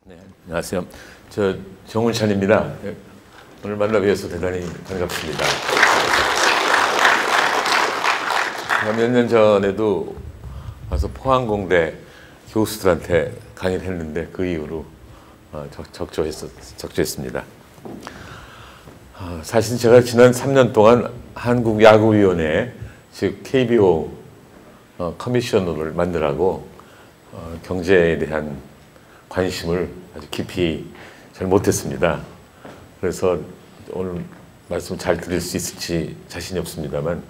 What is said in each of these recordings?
네, 안녕하세요. 저 정운찬입니다. 오늘 만나 뵈어서 대단히 반갑습니다. 몇 년 전에도 와서 포항공대 교수들한테 강의를 했는데 그 이후로 적조했습니다. 사실 제가 지난 3년 동안 한국야구위원회, 즉 KBO 커미셔너를 만들라고 경제에 대한 관심을 아주 깊이 잘 못했습니다. 그래서 오늘 말씀 잘 드릴 수 있을지 자신이 없습니다만,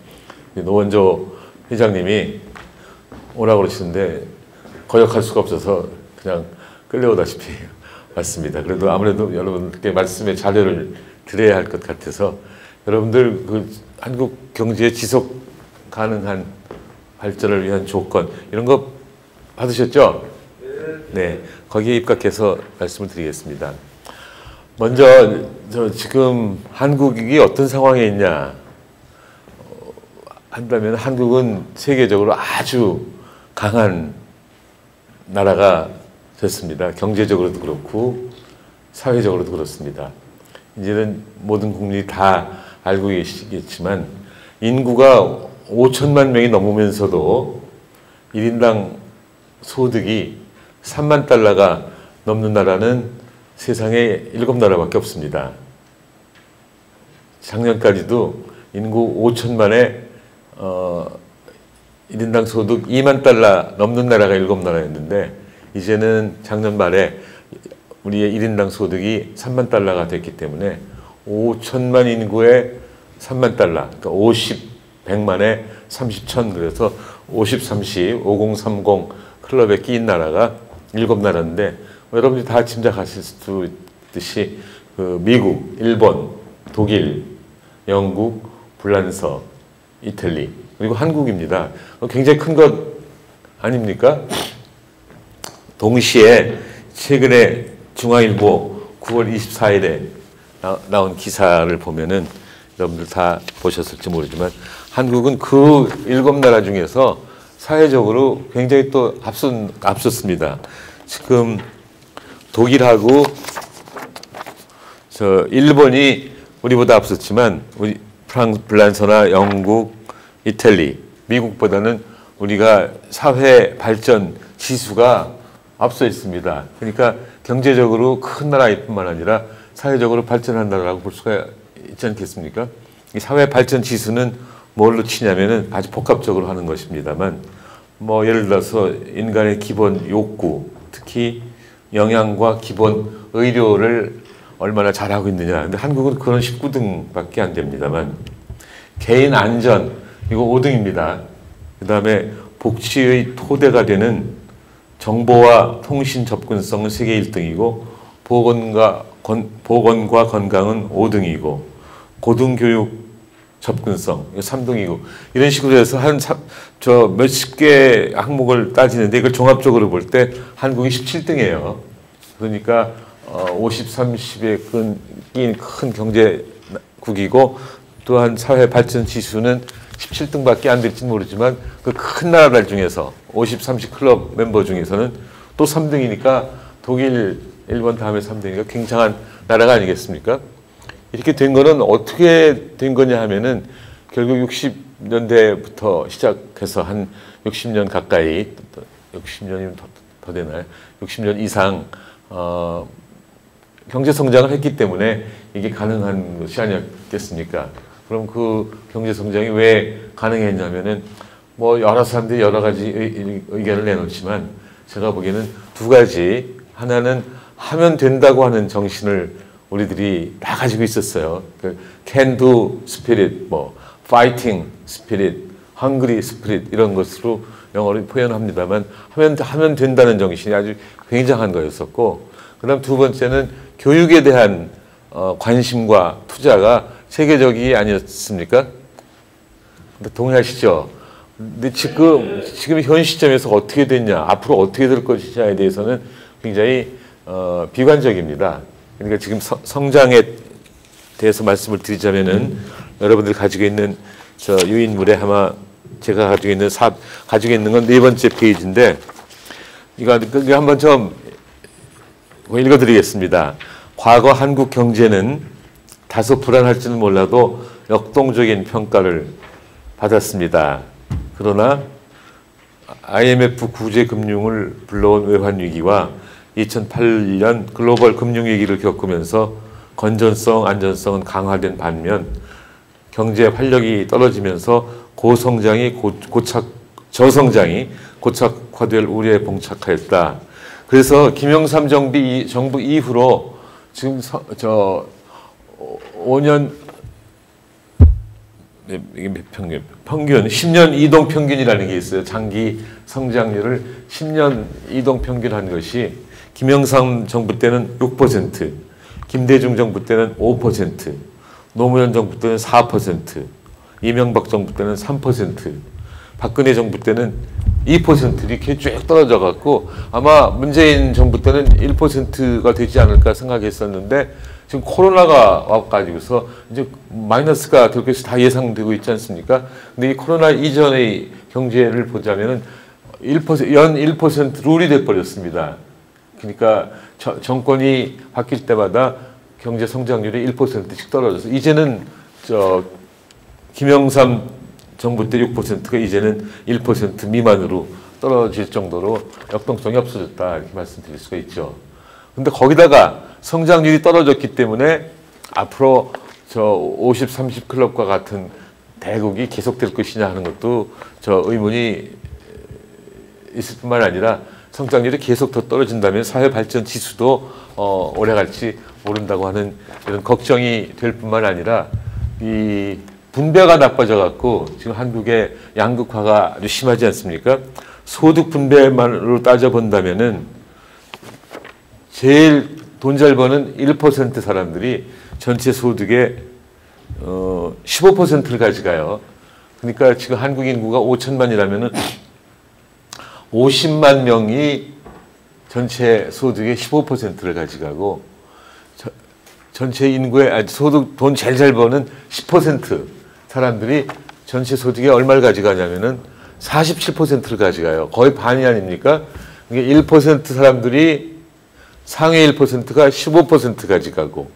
노원조 회장님이 오라고 그러시는데 거역할 수가 없어서 그냥 끌려오다시피 왔습니다. 그래도 아무래도 여러분께 말씀의 자료를 드려야 할 것 같아서, 여러분들 그 한국 경제의 지속 가능한 발전을 위한 조건, 이런 거 받으셨죠? 네, 거기에 입각해서 말씀을 드리겠습니다. 먼저 지금 한국이 어떤 상황에 있냐 한다면, 한국은 세계적으로 아주 강한 나라가 됐습니다. 경제적으로도 그렇고 사회적으로도 그렇습니다. 이제는 모든 국민이 다 알고 계시겠지만, 인구가 5천만 명이 넘으면서도 1인당 소득이 3만 달러가 넘는 나라는 세상에 7나라밖에 없습니다. 작년까지도 인구 5천만에 1인당 소득 2만 달러 넘는 나라가 7나라였는데, 이제는 작년 말에 우리의 1인당 소득이 3만 달러가 됐기 때문에 5천만 인구에 3만 달러, 그러니까 50, 100만에 30천, 그래서 50, 30, 5030 클럽에 끼인 나라가 7나라인데, 여러분들이 다 짐작하실 수 있듯이 그 미국, 일본, 독일, 영국, 불란서, 이탈리, 그리고 한국입니다. 굉장히 큰 것 아닙니까? 동시에 최근에 중앙일보 9월 24일에 나온 기사를 보면은, 여러분들 다 보셨을지 모르지만, 한국은 그 7나라 중에서 사회적으로 굉장히 또 앞섰습니다. 지금 독일하고 일본이 우리보다 앞섰지만, 우리 불란서나 영국, 이탈리, 미국보다는 우리가 사회 발전 지수가 앞서 있습니다. 그러니까 경제적으로 큰 나라뿐만 아니라 사회적으로 발전한 나라라고 볼 수가 있지 않겠습니까? 이 사회 발전 지수는 뭘로 치냐면은 아주 복합적으로 하는 것입니다만, 뭐 예를 들어서 인간의 기본 욕구, 특히 영양과 기본 의료를 얼마나 잘하고 있느냐. 근데 한국은 그런 19등밖에 안 됩니다만, 개인 안전, 이거 5등입니다. 그 다음에 복지의 토대가 되는 정보와 통신 접근성은 세계 1등이고, 보건과 건강은 5등이고, 고등교육 접근성 3등이고, 이런 식으로 해서 몇십 개 항목을 따지는데, 이걸 종합적으로 볼 때 한국이 17등이에요. 그러니까 50, 30에 끼인 큰 경제국이고, 또한 사회 발전 지수는 17등밖에 안 될지 모르지만, 그 큰 나라들 중에서 50, 30 클럽 멤버 중에서는 또 3등이니까 독일, 일본 다음에 3등이니까 굉장한 나라가 아니겠습니까? 이렇게 된 거는 어떻게 된 거냐 하면은, 결국 60년대부터 시작해서 한 60년 가까이, 60년이면 더 되나요? 60년 이상 경제 성장을 했기 때문에 이게 가능한 것이 아니었겠습니까? 그럼 그 경제 성장이 왜 가능했냐면은, 뭐 여러 사람들이 여러 가지 의견을 내놓지만, 제가 보기에는 두 가지. 하나는 하면 된다고 하는 정신을 우리들이 다 가지고 있었어요. 그 can do spirit, 뭐 fighting spirit, hungry spirit, 이런 것으로 영어로 표현합니다만, 하면 된다는 정신이 아주 굉장한 거였었고, 그다음 두 번째는 교육에 대한 관심과 투자가 세계적이 아니었습니까? 근데 동의하시죠? 근데 지금 현 시점에서 어떻게 됐냐, 앞으로 어떻게 될 것이냐에 대해서는 굉장히 비관적입니다. 그러니까 지금 성장에 대해서 말씀을 드리자면은, 여러분들이 가지고 있는 유인물에 아마 제가 가지고 있는 건 네 번째 페이지인데, 이거 한번 좀 읽어드리겠습니다. 과거 한국 경제는 다소 불안할지는 몰라도 역동적인 평가를 받았습니다. 그러나 IMF 구제 금융을 불러온 외환 위기와 2008년 글로벌 금융 위기를 겪으면서 건전성, 안전성은 강화된 반면 경제 활력이 떨어지면서 저성장이 고착화될 우려에 봉착하였다. 그래서 김영삼 정부 이후로 지금 5년 이게 몇 평균 10년 이동 평균이라는 게 있어요. 장기 성장률을 10년 이동 평균한 것이 김영삼 정부 때는 6%, 김대중 정부 때는 5%, 노무현 정부 때는 4%, 이명박 정부 때는 3%, 박근혜 정부 때는 2% 이렇게 쭉 떨어져 갖고 아마 문재인 정부 때는 1%가 되지 않을까 생각했었는데 지금 코로나가 와가지고서 이제 마이너스가 될 것이 다 예상되고 있지 않습니까? 근데 이 코로나 이전의 경제를 보자면은 1%, 연 1% 룰이 돼버렸습니다. 그러니까 정권이 바뀔 때마다 경제 성장률이 1%씩 떨어져서 이제는 김영삼 정부 때 6%가 이제는 1% 미만으로 떨어질 정도로 역동성이 없어졌다 이렇게 말씀드릴 수가 있죠. 근데 거기다가 성장률이 떨어졌기 때문에 앞으로 50, 30 클럽과 같은 대국이 계속될 것이냐 하는 것도 의문이 있을 뿐만 아니라 성장률이 계속 더 떨어진다면 사회 발전 지수도 오래 갈지 모른다고 하는 이런 걱정이 될 뿐만 아니라 이 분배가 나빠져 갖고 지금 한국의 양극화가 아주 심하지 않습니까? 소득 분배만으로 따져본다면은 제일 돈 잘 버는 1% 사람들이 전체 소득의 15%를 가져가요. 그러니까 지금 한국 인구가 5천만이라면은 50만 명이 전체 소득의 15%를 가져가고 전체 인구의 소득 돈 제일 잘 버는 10% 사람들이 전체 소득의 얼마를 가져가냐면은 47%를 가져가요. 거의 반이 아닙니까? 그러니까 1% 사람들이 상위 1%가 15% 가져가고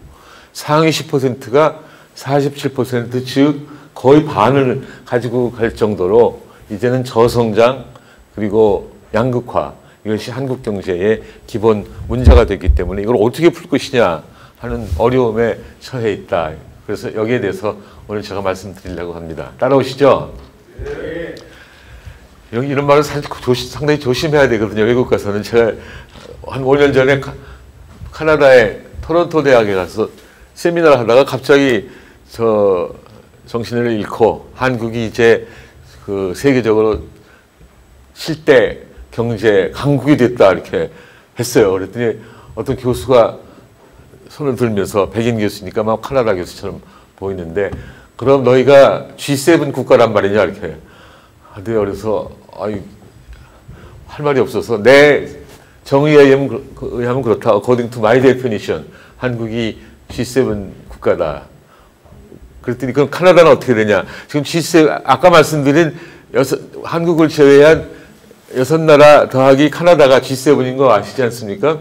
상위 10%가 47% 즉 거의 반을 가지고 갈 정도로 이제는 저성장 그리고 양극화 이것이 한국 경제의 기본 문제가 됐기 때문에 이걸 어떻게 풀 것이냐 하는 어려움에 처해 있다. 그래서 여기에 대해서 오늘 제가 말씀드리려고 합니다. 따라오시죠? 네. 여기 이런 말을 상당히 조심해야 되거든요. 외국 가서는 제가 한 5년 전에 카나다의 토론토 대학에 가서 세미나를 하다가 갑자기 정신을 잃고 한국이 이제 그 세계적으로 7대 경제 강국이 됐다 이렇게 했어요. 그랬더니 어떤 교수가 손을 들면서 백인 교수니까 막 카나다 교수처럼 보이는데 그럼 너희가 G7 국가란 말이냐 이렇게 하대요. 그래서 할 말이 없어서 내 정의에 의하면 그렇다. According to my definition 한국이 G7 국가다. 그랬더니 그럼 카나다는 어떻게 되냐? 지금 G7 아까 말씀드린 한국을 제외한 6나라 더하기 카나다가 G7인 거 아시지 않습니까?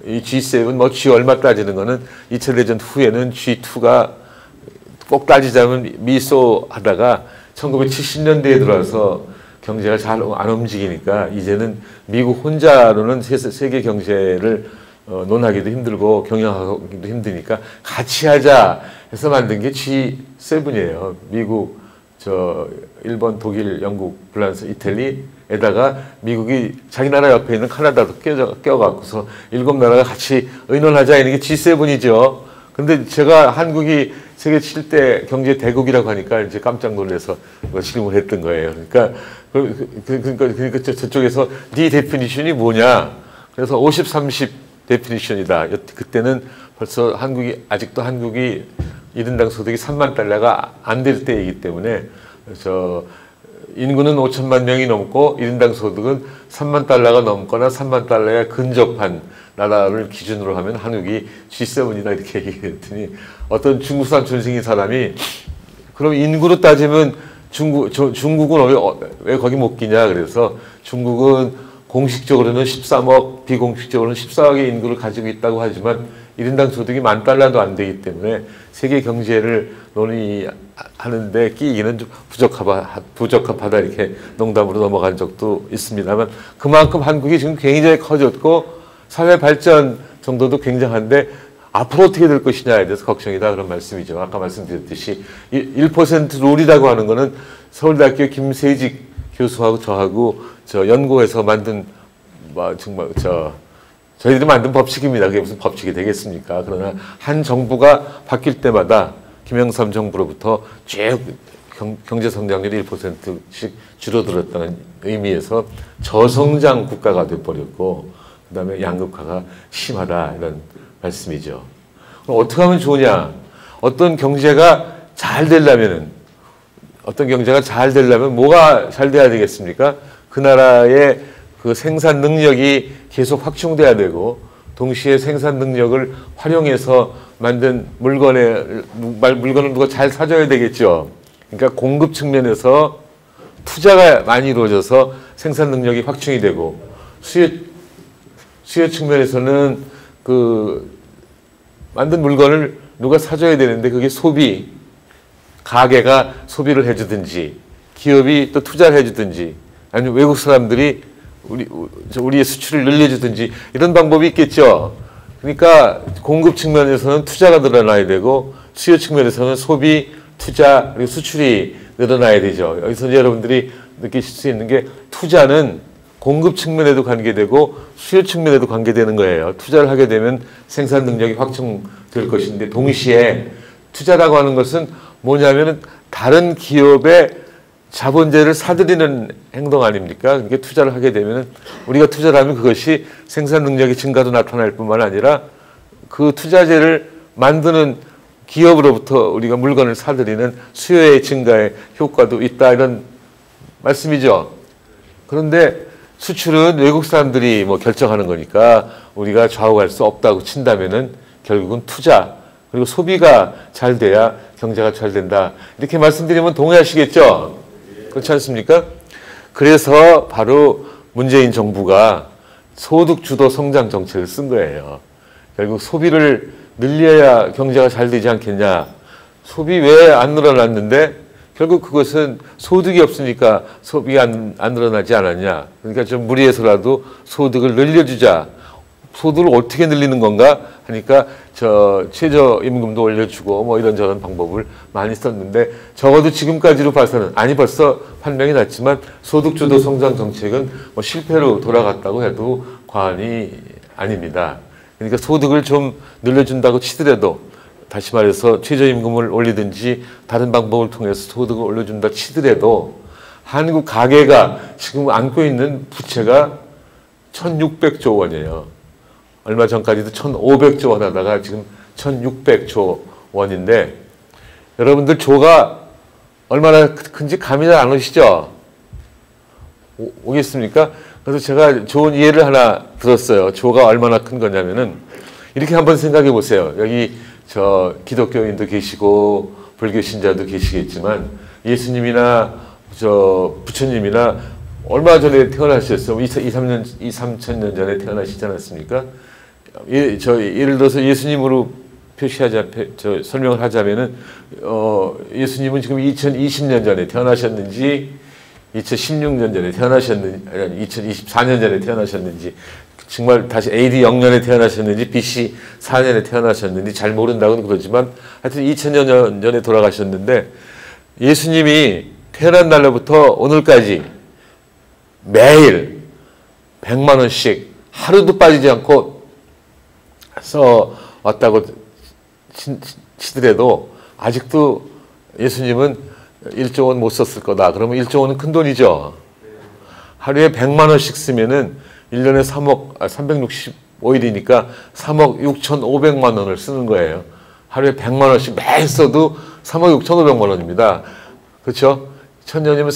이 G7 G 얼마 따지는 거는 2차 대전 후에는 G2가 꼭 따지자면 미소 하다가 1970년대에 들어와서 경제가 잘 안 움직이니까 이제는 미국 혼자로는 세계 경제를 논하기도 힘들고 경영하기도 힘드니까 같이 하자 해서 만든 게 G7이에요. 미국, 일본, 독일, 영국, 프랑스, 이탈리에다가 미국이 자기 나라 옆에 있는 카나다도 껴갖고서 7나라가 같이 의논하자 이런 게 G7이죠. 근데 제가 한국이 세계 7대 경제 대국이라고 하니까 이제 깜짝 놀라서 질문을 했던 거예요. 그러니까 저쪽에서 네 데피니션이 뭐냐? 그래서 50, 30 데피니션이다. 그때는 벌써 아직도 한국이 1인당 소득이 3만 달러가 안 될 때이기 때문에 인구는 5천만 명이 넘고 1인당 소득은 3만 달러가 넘거나 3만 달러에 근접한 나라를 기준으로 하면 한국이 G7이다 이렇게 얘기했더니 어떤 중국 사람 전생인 사람이 그럼 인구로 따지면 중국은 왜 거기 못 끼냐 그래서 중국은 공식적으로는 13억, 비공식적으로는 14억의 인구를 가지고 있다고 하지만 1인당 소득이 $10,000도 안 되기 때문에 세계 경제를 논의하는데 끼기는 좀 부적합하다 이렇게 농담으로 넘어간 적도 있습니다만 그만큼 한국이 지금 굉장히 커졌고 사회 발전 정도도 굉장한데 앞으로 어떻게 될 것이냐에 대해서 걱정이다 그런 말씀이죠. 아까 말씀드렸듯이 1% 룰이라고 하는 거는 서울대학교 김세직 교수하고 저하고 연구해서 만든 정말 저희들이 만든 법칙입니다. 그게 무슨 법칙이 되겠습니까? 그러나 한 정부가 바뀔 때마다 김영삼 정부로부터 쭉 경제 성장률이 1%씩 줄어들었다는 의미에서 저성장 국가가 돼버렸고 그다음에 양극화가 심하다 이런 말씀이죠. 그럼 어떻게 하면 좋으냐? 어떤 경제가 잘 되려면 뭐가 잘 돼야 되겠습니까? 그 나라의 그 생산 능력이 계속 확충돼야 되고 동시에 생산 능력을 활용해서 만든 물건을 누가 잘 사줘야 되겠죠. 그러니까 공급 측면에서 투자가 많이 이루어져서 생산 능력이 확충이 되고 수요 측면에서는 그 만든 물건을 누가 사줘야 되는데 그게 가게가 소비를 해주든지 기업이 또 투자를 해주든지 아니면 외국 사람들이 우리의 수출을 늘려주든지 이런 방법이 있겠죠. 그러니까 공급 측면에서는 투자가 늘어나야 되고 수요 측면에서는 소비, 투자 그리고 수출이 늘어나야 되죠. 여기서 이제 여러분들이 느끼실 수 있는 게 투자는 공급 측면에도 관계되고 수요 측면에도 관계되는 거예요. 투자를 하게 되면 생산 능력이 확충될 것인데 동시에 투자라고 하는 것은 뭐냐면은 다른 기업의 자본재를 사들이는 행동 아닙니까? 그러니까 투자를 하게 되면은 우리가 투자를 하면 그것이 생산 능력의 증가도 나타날 뿐만 아니라 그 투자재를 만드는 기업으로부터 우리가 물건을 사들이는 수요의 증가의 효과도 있다 이런 말씀이죠. 그런데 수출은 외국 사람들이 결정하는 거니까 우리가 좌우할 수 없다고 친다면은 결국은 투자 그리고 소비가 잘 돼야 경제가 잘 된다. 이렇게 말씀드리면 동의하시겠죠? 그렇지 않습니까? 그래서 바로 문재인 정부가 소득 주도 성장 정책을 쓴 거예요. 결국 소비를 늘려야 경제가 잘 되지 않겠냐. 소비 왜 안 늘어났는데 결국 그것은 소득이 없으니까 소비가 안 늘어나지 않았냐. 그러니까 좀 무리해서라도 소득을 늘려주자. 소득을 어떻게 늘리는 건가 하니까 최저임금도 올려주고 이런저런 방법을 많이 썼는데 적어도 지금까지로 봐서는 벌써 판명이 났지만 소득주도 성장 정책은 실패로 돌아갔다고 해도 과언이 아닙니다. 그러니까 소득을 좀 늘려준다고 치더라도 다시 말해서 최저임금을 올리든지 다른 방법을 통해서 소득을 올려준다 치더라도 한국 가계가 지금 안고 있는 부채가 1,600조 원이에요. 얼마 전까지도 1,500조 원 하다가 지금 1,600조 원인데 여러분들 조가 얼마나 큰지 감이 잘 안 오시죠? 오겠습니까? 그래서 제가 좋은 예를 하나 들었어요. 조가 얼마나 큰 거냐면은 이렇게 한번 생각해 보세요. 여기 기독교인도 계시고 불교 신자도 계시겠지만 예수님이나 부처님이나 얼마 전에 태어나셨어요. 2, 3천 년 전에 태어나시지 않았습니까? 예를 들어서 예수님으로 설명을 하자면은, 예수님은 지금 2020년 전에 태어나셨는지, 2016년 전에 태어나셨는지, 아니, 2024년 전에 태어나셨는지, 정말 다시 AD 0년에 태어나셨는지, BC 4년에 태어나셨는지 잘 모른다고는 그러지만, 하여튼 2000년 전에 돌아가셨는데, 예수님이 태어난 날로부터 오늘까지 매일 100만 원씩 하루도 빠지지 않고 써왔다고 치더라도 아직도 예수님은 1조 원 못 썼을 거다. 그러면 1조 원은 큰 돈이죠. 하루에 100만 원씩 쓰면은 1년에 365일이니까 3억 6,500만 원을 쓰는 거예요. 하루에 100만 원씩 매일 써도 3억 6,500만 원입니다. 그렇죠? 1000년이면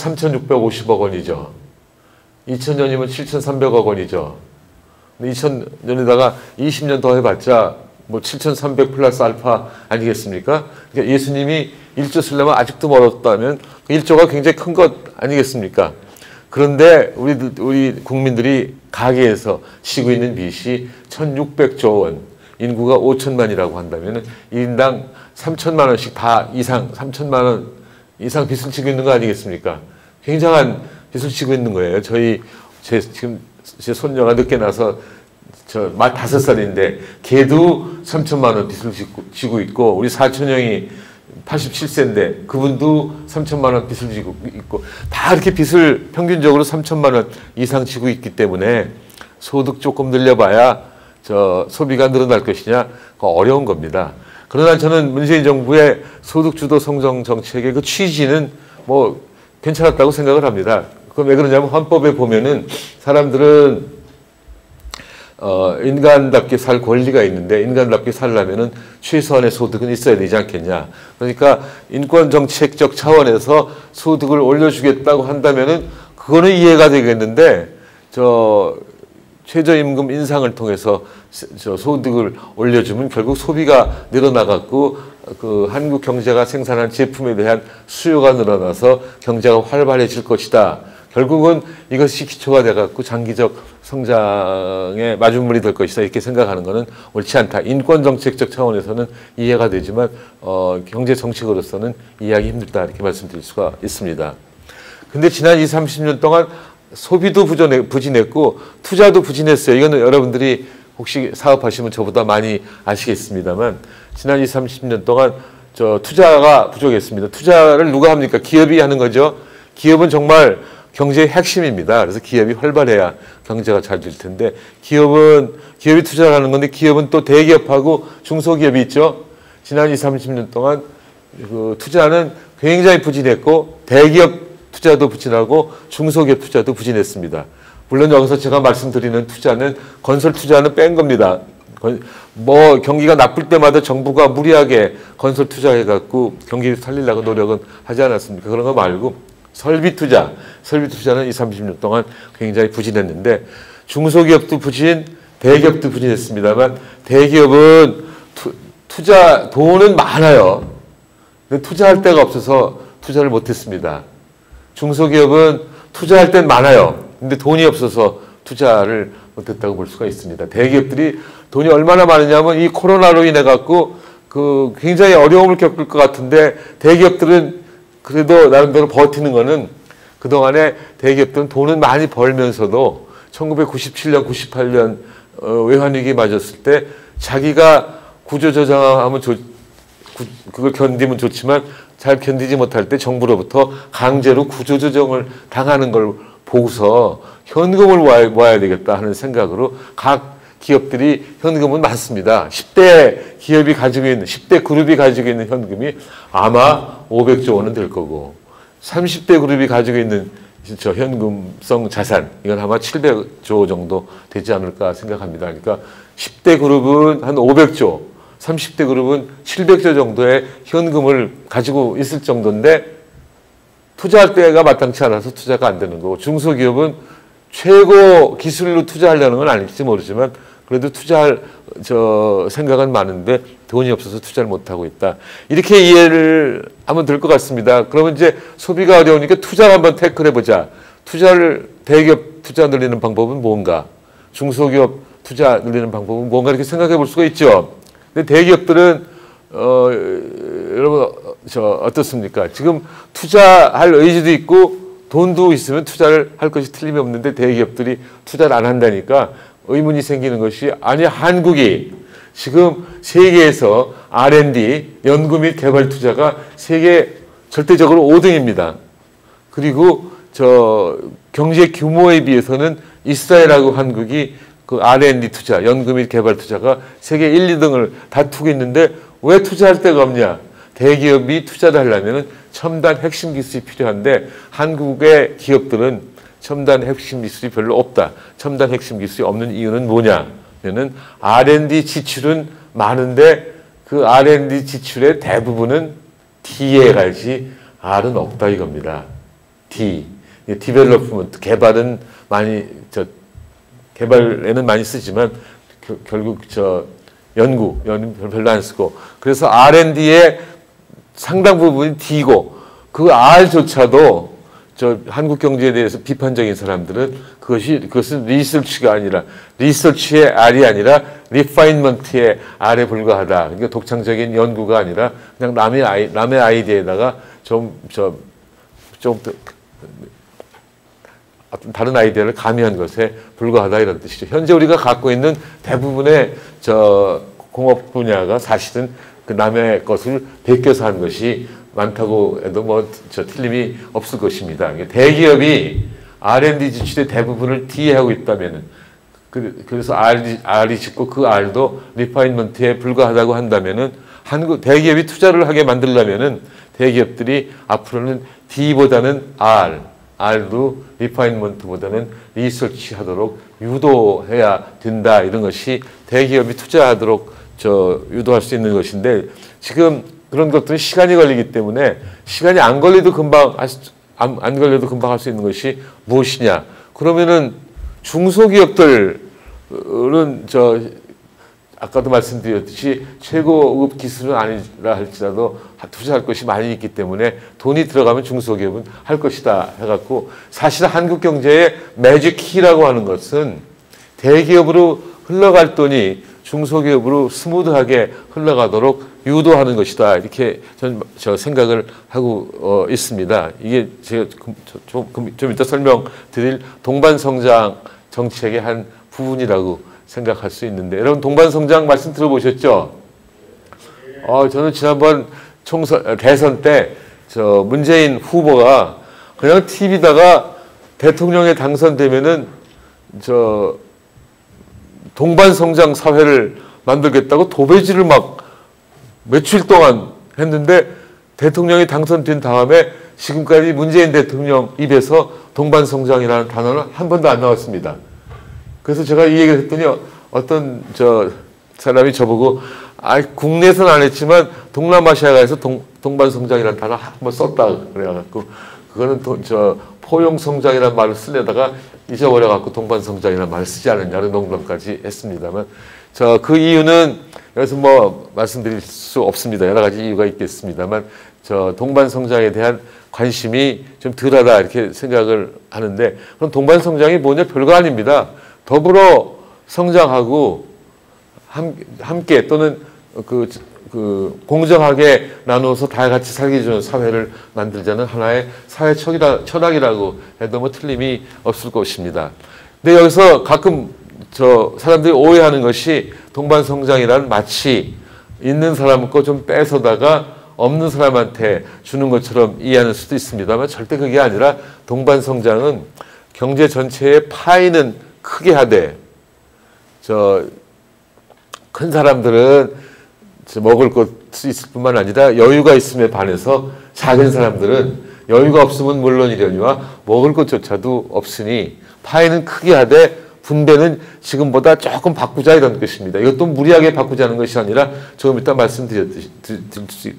3,650억 원이죠. 2000년이면 7,300억 원이죠. 2000년에다가 20년 더 해봤자 7,300 플러스 알파 아니겠습니까? 그러니까 예수님이 1조 쓰려면 아직도 멀었다면 1조가 굉장히 큰 것 아니겠습니까? 그런데 우리 국민들이 가계에서 지고 있는 빚이 1,600조 원, 인구가 5천만이라고 한다면 1인당 3천만 원씩 다 이상, 3천만 원 이상 빚을 지고 있는 거 아니겠습니까? 굉장한 빚을 지고 있는 거예요. 지금 제 손녀가 늦게 나서 만 5살인데 걔도 3천만 원 빚을 지고 있고, 우리 사촌 형이 87세인데 그분도 3천만 원 빚을 지고 있고, 다 이렇게 빚을 평균적으로 3천만 원 이상 지고 있기 때문에 소득 조금 늘려봐야 소비가 늘어날 것이냐, 어려운 겁니다. 그러나 저는 문재인 정부의 소득 주도 성장 정책의 그 취지는 뭐 괜찮았다고 생각을 합니다. 그건 왜 그러냐면 헌법에 보면은 사람들은 인간답게 살 권리가 있는데, 인간답게 살려면은 최소한의 소득은 있어야 되지 않겠냐. 그러니까 인권 정책적 차원에서 소득을 올려주겠다고 한다면은 그거는 이해가 되겠는데, 최저임금 인상을 통해서 소득을 올려주면 결국 소비가 늘어나갖고 그 한국 경제가 생산한 제품에 대한 수요가 늘어나서 경제가 활발해질 것이다. 결국은 이것이 기초가 돼갖고 장기적 성장의 마중물이 될 것이다. 이렇게 생각하는 것은 옳지 않다. 인권 정책적 차원에서는 이해가 되지만 경제 정책으로서는 이해하기 힘들다. 이렇게 말씀드릴 수가 있습니다. 근데 지난 20, 30년 동안 소비도 부진했고 투자도 부진했어요. 이거는 여러분들이 혹시 사업하시면 저보다 많이 아시겠습니다만, 지난 20, 30년 동안 투자가 부족했습니다. 투자를 누가 합니까? 기업이 하는 거죠. 기업은 정말 경제의 핵심입니다. 그래서 기업이 활발해야 경제가 잘 될 텐데, 기업이 투자를 하는 건데, 기업은 또 대기업하고 중소기업이 있죠. 지난 20, 30년 동안 그 투자는 굉장히 부진했고, 대기업 투자도 부진하고 중소기업 투자도 부진했습니다. 물론 여기서 제가 말씀드리는 투자는 건설 투자는 뺀 겁니다. 뭐 경기가 나쁠 때마다 정부가 무리하게 건설 투자해갖고 경기를 살리려고 노력은 하지 않았습니까? 그런 거 말고 설비 투자는 20, 30년 동안 굉장히 부진했는데, 중소기업도 부진, 대기업도 부진했습니다만, 대기업은 돈은 많아요. 근데 투자할 데가 없어서 투자를 못했습니다. 중소기업은 투자할 땐 많아요. 근데 돈이 없어서 투자를 못했다고 볼 수가 있습니다. 대기업들이 돈이 얼마나 많으냐면, 이 코로나로 인해 갖고 굉장히 어려움을 겪을 것 같은데, 대기업들은 그래도 나름대로 버티는 거는, 그동안에 대기업들은 돈은 많이 벌면서도 1997년, 98년 외환위기 맞았을 때 자기가 구조조정하면 그걸 견디면 좋지만 잘 견디지 못할 때 정부로부터 강제로 구조조정을 당하는 걸 보고서 현금을 모아야 되겠다 하는 생각으로 각 기업들이 현금은 많습니다. 10대 기업이 가지고 있는, 10대 그룹이 가지고 있는 현금이 아마 500조 원은 될 거고, 30대 그룹이 가지고 있는 현금성 자산, 이건 아마 700조 정도 되지 않을까 생각합니다. 그러니까 10대 그룹은 한 500조, 30대 그룹은 700조 정도의 현금을 가지고 있을 정도인데, 투자할 때가 마땅치 않아서 투자가 안 되는 거고, 중소기업은 최고 기술로 투자하려는 건 아닐지 모르지만 그래도 투자할 생각은 많은데 돈이 없어서 투자를 못하고 있다. 이렇게 이해를 하면 될 것 같습니다. 그러면 이제 소비가 어려우니까 투자를 한번 태클해보자. 대기업 투자 늘리는 방법은 뭔가? 중소기업 투자 늘리는 방법은 뭔가? 이렇게 생각해 볼 수가 있죠. 근데 대기업들은 여러분 어떻습니까? 지금 투자할 의지도 있고 돈도 있으면 투자를 할 것이 틀림이 없는데, 대기업들이 투자를 안 한다니까 의문이 생기는 것이, 아니 한국이 지금 세계에서 R&D, 연구 및 개발 투자가 세계 절대적으로 5등입니다. 그리고 경제 규모에 비해서는 이스라엘하고 한국이 그 R&D 투자, 연구 및 개발 투자가 세계 1, 2등을 다투고 있는데 왜 투자할 데가 없냐? 대기업이 투자를 하려면 첨단 핵심 기술이 필요한데, 한국의 기업들은 첨단 핵심 기술이 별로 없다. 첨단 핵심 기술이 없는 이유는 뭐냐면은 R&D 지출은 많은데 그 R&D 지출의 대부분은 D에 갈지 R은 없다 이겁니다. D, 디벨롭먼트, 개발은 많이 개발에는 많이 쓰지만 결국 연구 별로 안 쓰고, 그래서 R&D의 상당 부분이 D고, 그 R조차도 저 한국 경제에 대해서 비판적인 사람들은 그것은 리서치가 아니라 리서치의 R이 아니라 리파인먼트의 R에 불과하다. 그러니까 독창적인 연구가 아니라 그냥 남의 아이디어에다가 좀 다른 아이디어를 가미한 것에 불과하다 이런 뜻이죠. 현재 우리가 갖고 있는 대부분의 공업 분야가 사실은 그 남의 것을 베껴서 한 것이 많다고 해도 틀림이 없을 것입니다. 대기업이 R&D 지출의 대부분을 D하고 있다면은 그래서 R이 짓고 그 R도 리파인먼트에 불과하다고 한다면은 대기업이 투자를 하게 만들려면은 대기업들이 앞으로는 D보다는 R도 리파인먼트보다는 리서치하도록 유도해야 된다. 이런 것이 대기업이 투자하도록 유도할 수 있는 것인데 지금 그런 것들은 시간이 걸리기 때문에 시간이 안 걸려도 금방 할 수 있는 것이 무엇이냐? 그러면은 중소기업들은 아까도 말씀드렸듯이 최고급 기술은 아니라 할지라도 투자할 것이 많이 있기 때문에 돈이 들어가면 중소기업은 할 것이다 해갖고 사실 한국 경제의 매직 키라고 하는 것은 대기업으로 흘러갈 돈이 중소기업으로 스무드하게 흘러가도록 유도하는 것이다. 이렇게 저 생각을 하고 있습니다. 이게 제가 좀 이따 설명드릴 동반성장 정책의 한 부분이라고 생각할 수 있는데 여러분 동반성장 말씀 들어보셨죠? 저는 지난번 대선 때 문재인 후보가 그냥 TV다가 대통령에 당선되면은 동반성장 사회를 만들겠다고 도배질을 막 며칠 동안 했는데 대통령이 당선된 다음에 지금까지 문재인 대통령 입에서 동반성장이라는 단어는 한 번도 안 나왔습니다. 그래서 제가 이 얘기를 했더니 어떤 사람이 저보고 국내에서는 안 했지만 동남아시아에서 동반성장이라는 단어 한번 썼다 그래갖고 그거는 포용성장이라는 말을 쓰려다가 잊어버려갖고 동반성장이라는 말을 쓰지 않았냐는 농담까지 했습니다만 그 이유는 여기서 말씀드릴 수 없습니다. 여러 가지 이유가 있겠습니다만 동반성장에 대한 관심이 좀 덜하다 이렇게 생각을 하는데 그럼 동반성장이 뭐냐? 별거 아닙니다. 더불어 성장하고 함께 또는 공정하게 나누어서 다 같이 살기 좋은 사회를 만들자는 하나의 사회 철학이라고 해도 틀림이 없을 것입니다. 근데 여기서 가끔 사람들이 오해하는 것이 동반성장이란 마치 있는 사람 거 좀 뺏어다가 없는 사람한테 주는 것처럼 이해하는 수도 있습니다만 절대 그게 아니라 동반성장은 경제 전체의 파이는 크게 하되 큰 사람들은 먹을 것이 있을 뿐만 아니라 여유가 있음에 반해서 작은 사람들은 여유가 없으면 물론이려니와 먹을 것조차도 없으니 파이는 크게 하되 분배는 지금보다 조금 바꾸자 이런 것입니다. 이것도 무리하게 바꾸자는 것이 아니라 조금 이따 말씀드렸듯이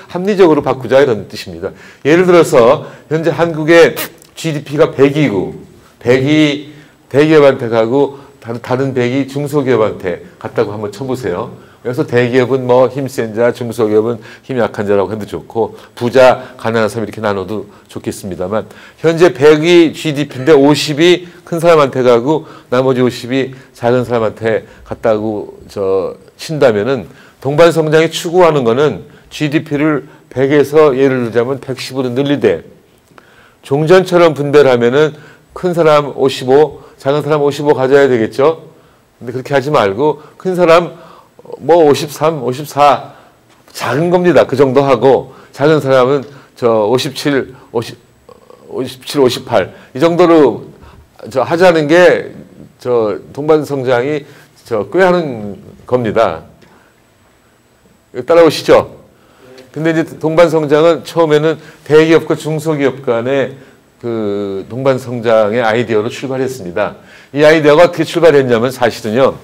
합리적으로 바꾸자 이런 뜻입니다. 예를 들어서 현재 한국의 GDP가 100이고 100이 대기업한테 가고 다른 100이 중소기업한테 갔다고 한번 쳐보세요. 그래서 대기업은 힘센 자, 중소기업은 힘이 약한 자라고 해도 좋고 부자, 가난한 사람 이렇게 나눠도 좋겠습니다만 현재 100이 GDP인데 50이 큰 사람한테 가고 나머지 50이 작은 사람한테 갔다고 친다면은 동반성장이 추구하는 거는 GDP를 100에서 예를 들자면 110으로 늘리되 종전처럼 분배를 하면은 큰 사람 55, 작은 사람 55 가져야 되겠죠? 근데 그렇게 하지 말고 큰 사람 53, 54 작은 겁니다. 그 정도 하고 작은 사람은 57, 58 이 정도로 하자는 게 동반성장이 꾀하는 겁니다. 따라오시죠? 근데 이제 동반성장은 처음에는 대기업과 중소기업 간의 그 동반성장의 아이디어로 출발했습니다. 이 아이디어가 어떻게 출발했냐면 사실은요,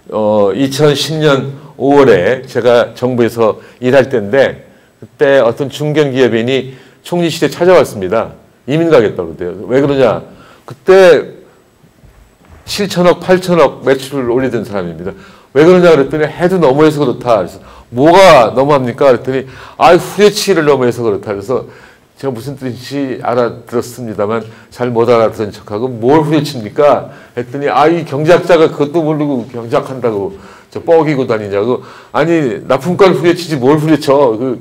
2010년 5월에 제가 정부에서 일할 때인데 그때 어떤 중견기업인이 총리실에 찾아왔습니다. 이민 가겠다고 그래요. 왜 그러냐? 그때 7천억, 8천억 매출을 올리던 사람입니다. 왜 그러냐 그랬더니 해도 너무해서 그렇다. 그래서 뭐가 너무합니까? 그랬더니 후레치를 너무해서 그렇다. 그래서 제가 무슨 뜻인지 알아들었습니다만 잘 못 알아듣은 척하고 뭘 후려칩니까? 했더니 이 경제학자가 그것도 모르고 경제학한다고 저 뻐기고 다니냐고. 아니 납품가를 후려치지 뭘 후려쳐.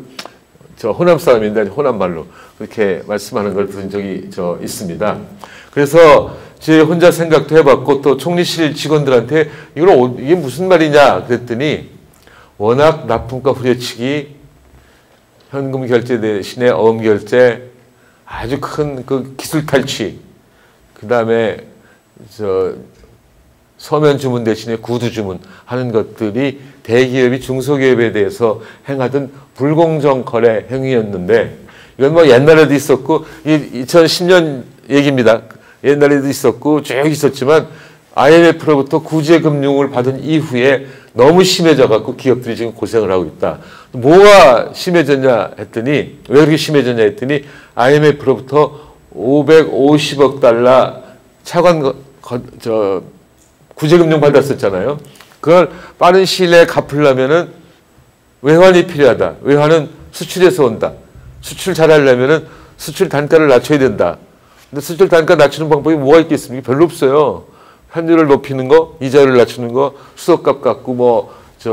저 호남 사람인데 호남 말로 그렇게 말씀하는 걸 들은 적이 있습니다. 그래서 제 혼자 생각도 해봤고 또 총리실 직원들한테 이게 무슨 말이냐 그랬더니 워낙 납품가 후려치기, 현금 결제 대신에 어음 결제, 아주 큰 그 기술 탈취, 그 다음에 서면 주문 대신에 구두 주문 하는 것들이 대기업이 중소기업에 대해서 행하던 불공정 거래 행위였는데, 이건 뭐 옛날에도 있었고 2010년 얘기입니다. 옛날에도 있었고 쭉 있었지만 IMF로부터 구제 금융을 받은 이후에 너무 심해져 갖고 기업들이 지금 고생을 하고 있다. 뭐가 심해졌냐 했더니, 왜 그렇게 심해졌냐 했더니 IMF로부터 550억 달러 차관 구제 금융 받았었잖아요. 그걸 빠른 시일 내에 갚으려면은 외환이 필요하다. 외환은 수출에서 온다. 수출 잘하려면은 수출 단가를 낮춰야 된다. 근데 수출 단가 낮추는 방법이 뭐가 있겠습니까? 별로 없어요. 환율을 높이는 거, 이자를 낮추는 거, 수소값 깎고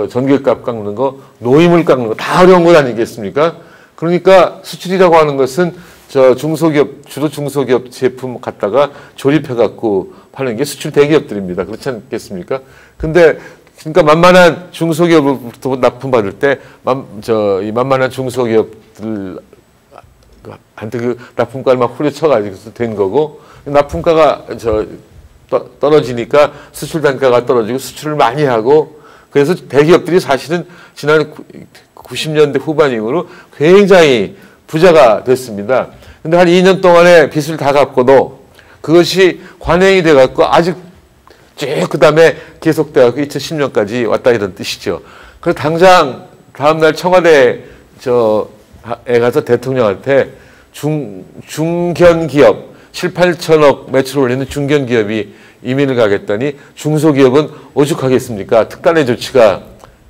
전기값 깎는 거, 노임을 깎는 거 다 어려운 것 아니겠습니까? 그러니까 수출이라고 하는 것은 중소기업, 주로 중소기업 제품 갖다가 조립해 갖고 파는 게 수출 대기업들입니다. 그렇지 않겠습니까? 근데 그러니까 만만한 중소기업부터 납품받을 때 이 만만한 중소기업들 한테 그 납품가를 막 후려쳐가지고 된 거고, 납품가가 떨어지니까 수출 단가가 떨어지고 수출을 많이 하고, 그래서 대기업들이 사실은 지난 90년대 후반 이후로 굉장히 부자가 됐습니다. 근데 한 2년 동안에 빚을 다 갚고도 그것이 관행이 돼갖고 아직 쭉 그 다음에 계속돼갖고 2010년까지 왔다 이런 뜻이죠. 그래서 당장 다음날 청와대에 가서 대통령한테 중견기업 7, 8천억 매출 올리는 중견기업이 이민을 가겠다니 중소기업은 오죽하겠습니까? 특단의 조치가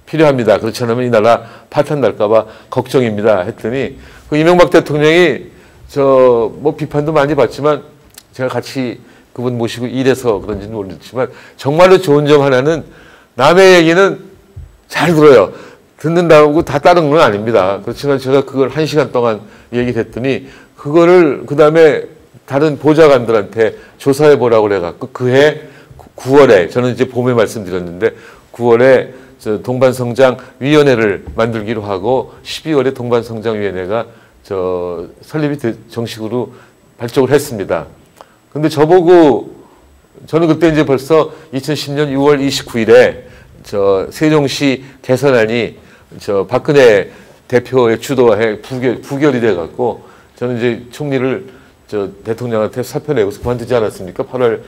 필요합니다. 그렇지 않으면 이 나라 파탄 날까봐 걱정입니다. 했더니 그 이명박 대통령이 뭐 비판도 많이 받지만 제가 같이 그분 모시고 일해서 그런지는 모르겠지만 정말로 좋은 점 하나는 남의 얘기는 잘 들어요. 듣는다고 다 따르는 건 아닙니다. 그렇지만 제가 그걸 1시간 동안 얘기를 했더니 그거를 그 다음에 다른 보좌관들한테 조사해 보라고 그래갖고 그해 9월에 저는 이제 봄에 말씀드렸는데 9월에 동반성장위원회를 만들기로 하고 12월에 동반성장위원회가 설립이 정식으로 발족을 했습니다. 근데 저보고 저는 그때 이제 벌써 2010년 6월 29일에 세종시 개선안이 박근혜 대표의 주도하에 부결이 돼갖고 저는 이제 총리를 대통령한테 사표 내고서 그만두지 않았습니까? 8월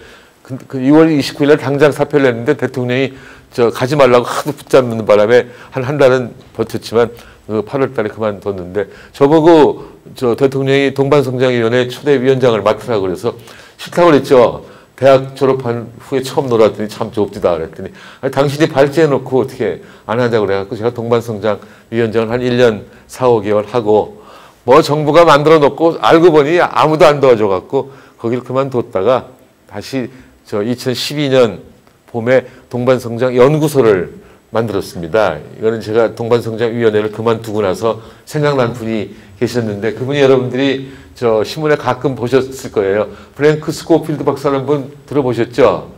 6월 29일 날 당장 사표를 냈는데 대통령이 가지 말라고 하도 붙잡는 바람에 한 달은 버텼지만 8월 달에 그만뒀는데 저보고 대통령이 동반성장위원회 초대 위원장을 맡으라고 그래서 싫다고 그랬죠. 대학 졸업한 후에 처음 놀았더니 참 좁디다 그랬더니 당신이 발제해놓고 어떻게 안 하자고 그래갖고 제가 동반성장위원장을 한 1년 4, 5개월 하고 뭐 정부가 만들어 놓고 알고 보니 아무도 안 도와줘갖고 거기를 그만뒀다가 다시 2012년 봄에 동반성장연구소를 만들었습니다. 이거는 제가 동반성장위원회를 그만두고 나서 생각난 분이 계셨는데 그분이 여러분들이 신문에 가끔 보셨을 거예요. 프랭크 스코필드 박사라는 분 들어보셨죠?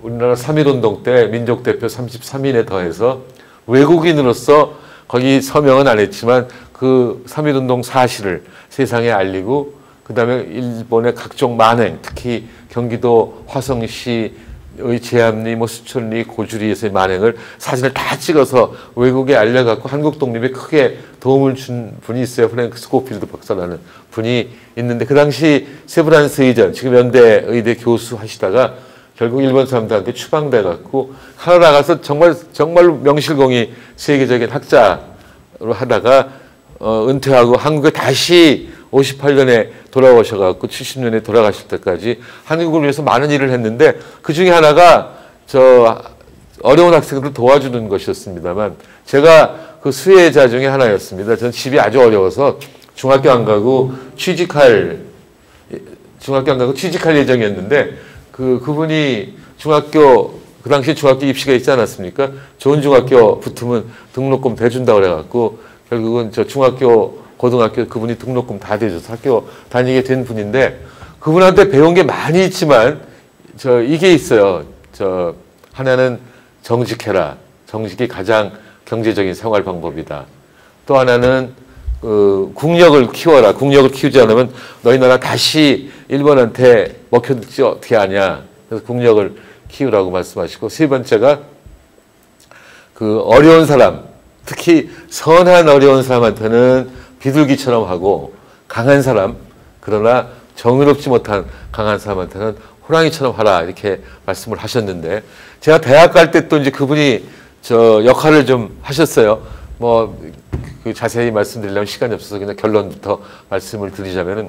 우리나라 3.1운동 때 민족대표 33인에 더해서 외국인으로서 거기 서명은 안 했지만 그 3.1운동 사실을 세상에 알리고 그 다음에 일본의 각종 만행, 특히 경기도 화성시의 제암리, 수천리, 고주리에서의 만행을 사진을 다 찍어서 외국에 알려갖고 한국 독립에 크게 도움을 준 분이 있어요. 프랭크 스코필드 박사라는 분이 있는데 그 당시 세브란스 의전, 지금 연대 의대 교수 하시다가 결국 일본 사람들한테 추방돼갖고 하나 나가서 정말 명실공히 세계적인 학자로 하다가 은퇴하고 한국에 다시 58년에 돌아오셔갖고 70년에 돌아가실 때까지 한국을 위해서 많은 일을 했는데 그 중에 하나가 어려운 학생들을 도와주는 것이었습니다만 제가 그 수혜자 중에 하나였습니다. 저는 집이 아주 어려워서 중학교 안 가고 취직할 예정이었는데 그분이 그 당시에 중학교 입시가 있지 않았습니까? 좋은 중학교 붙으면 등록금 대준다고 그래갖고 결국은 저 중학교, 고등학교 그분이 등록금 다 대줘서 학교 다니게 된 분인데 그분한테 배운 게 많이 있지만 이게 있어요. 하나는 정직해라. 정직이 가장 경제적인 생활 방법이다. 또 하나는 국력을 키워라. 국력을 키우지 않으면 너희 나라 다시 일본한테 먹혀들지 어떻게 하냐. 그래서 국력을 키우라고 말씀하시고, 세 번째가 어려운 사람, 특히 선한 어려운 사람한테는 비둘기처럼 하고, 강한 사람, 그러나 정의롭지 못한 강한 사람한테는 호랑이처럼 하라, 이렇게 말씀을 하셨는데, 제가 대학 갈 때 또 이제 그분이 역할을 좀 하셨어요. 자세히 말씀드리려면 시간이 없어서 그냥 결론부터 말씀을 드리자면은,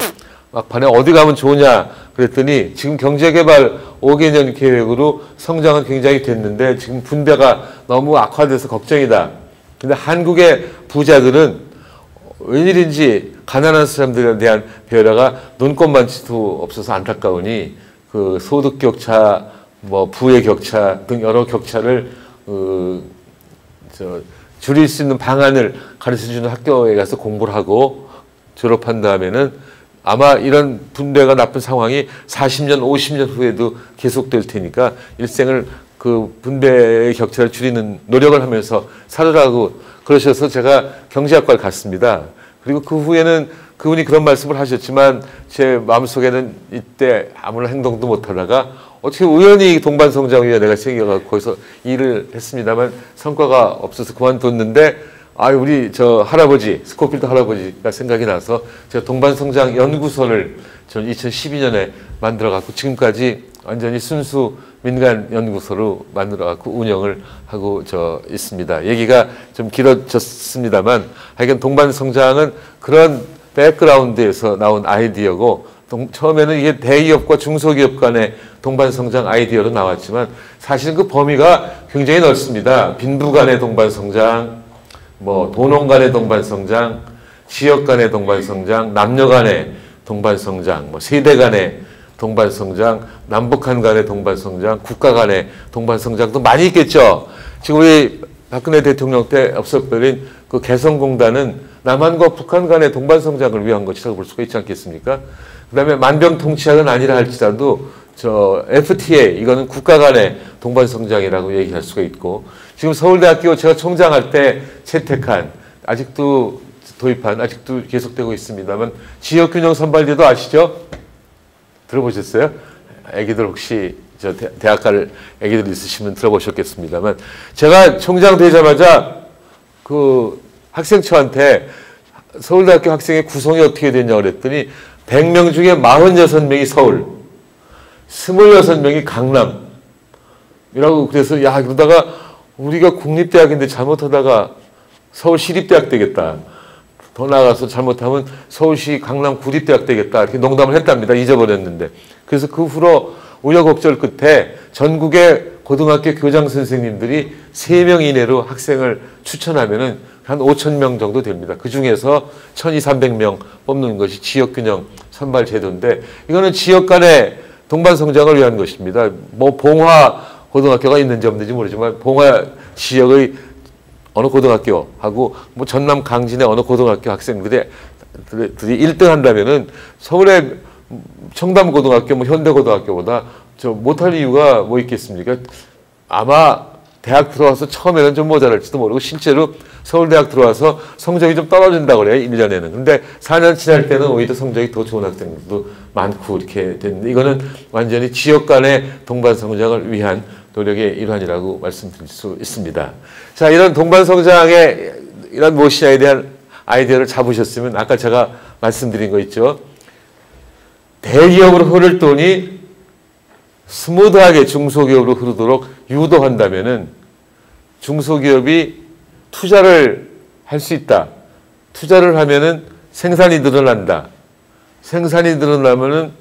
막판에 어디 가면 좋으냐 그랬더니 지금 경제개발 5개년 계획으로 성장은 굉장히 됐는데 지금 분배가 너무 악화돼서 걱정이다. 근데 한국의 부자들은 웬일인지 가난한 사람들에 대한 배려가 눈꼽만치도 없어서 안타까우니 소득 격차, 부의 격차 등 여러 격차를 줄일 수 있는 방안을 가르쳐주는 학교에 가서 공부를 하고 졸업한 다음에는 아마 이런 분배가 나쁜 상황이 40년, 50년 후에도 계속될 테니까 일생을 분배의 격차를 줄이는 노력을 하면서 살으라고 그러셔서 제가 경제학과를 갔습니다. 그리고 그 후에는 그분이 그런 말씀을 하셨지만 제 마음속에는 이때 아무런 행동도 못하다가 어떻게 우연히 동반성장위원회가 생겨서 거기서 일을 했습니다만 성과가 없어서 그만뒀는데 우리 할아버지, 스코필드 할아버지가 생각이 나서 제가 동반성장 연구소를 전 2012년에 만들어갖고 지금까지 완전히 순수 민간 연구소로 만들어갖고 운영을 하고 있습니다. 얘기가 좀 길어졌습니다만 하여간 동반성장은 그런 백그라운드에서 나온 아이디어고 처음에는 이게 대기업과 중소기업 간의 동반성장 아이디어로 나왔지만 사실은 그 범위가 굉장히 넓습니다. 빈부 간의 동반성장, 도농 간의 동반성장, 지역 간의 동반성장, 남녀 간의 동반성장, 세대 간의 동반성장, 남북한 간의 동반성장, 국가 간의 동반성장도 많이 있겠죠. 지금 우리 박근혜 대통령 때 없어버린 그 개성공단은 남한과 북한 간의 동반성장을 위한 것이라고 볼 수가 있지 않겠습니까? 그 다음에 만병통치약은 아니라 할지라도 FTA, 이거는 국가 간의 동반성장이라고 얘기할 수가 있고, 지금 서울대학교 제가 총장할 때 채택한, 아직도 도입한, 아직도 계속되고 있습니다만, 지역균형 선발제도 아시죠? 들어보셨어요? 애기들 혹시 대학 갈 애기들 있으시면 들어보셨겠습니다만, 제가 총장 되자마자 학생처한테 서울대학교 학생의 구성이 어떻게 되냐고 그랬더니 100명 중에 46명이 서울, 26명이 강남이라고 그래서 그러다가 우리가 국립대학인데 잘못하다가 서울시립대학 되겠다. 더 나아가서 잘못하면 서울시 강남 구립대학 되겠다. 이렇게 농담을 했답니다. 잊어버렸는데. 그래서 그 후로 우여곡절 끝에 전국의 고등학교 교장 선생님들이 3명 이내로 학생을 추천하면은 한 5,000명 정도 됩니다. 그 중에서 1,200~300명 뽑는 것이 지역균형 선발 제도인데 이거는 지역 간의 동반성장을 위한 것입니다. 봉화 고등학교가 있는지 없는지 모르지만 봉화 지역의 어느 고등학교하고 전남 강진의 어느 고등학교 학생들이 1등 한다면은 서울의 청담고등학교, 현대고등학교보다 못할 이유가 뭐 있겠습니까? 아마 대학 들어와서 처음에는 좀 모자랄지도 모르고 실제로 서울대학 들어와서 성적이 좀 떨어진다고 그래요. 1년에는. 근데 4년 지날 때는 오히려 성적이 더 좋은 학생들도 많고 이렇게 됐는데 이거는 완전히 지역 간의 동반성장을 위한 노력의 일환이라고 말씀드릴 수 있습니다. 자, 이런 동반성장의 이런 무엇이냐에 대한 아이디어를 잡으셨으면 아까 제가 말씀드린 거 있죠. 대기업으로 흐를 돈이 스무드하게 중소기업으로 흐르도록 유도한다면은 중소기업이 투자를 할 수 있다. 투자를 하면은 생산이 늘어난다. 생산이 늘어나면은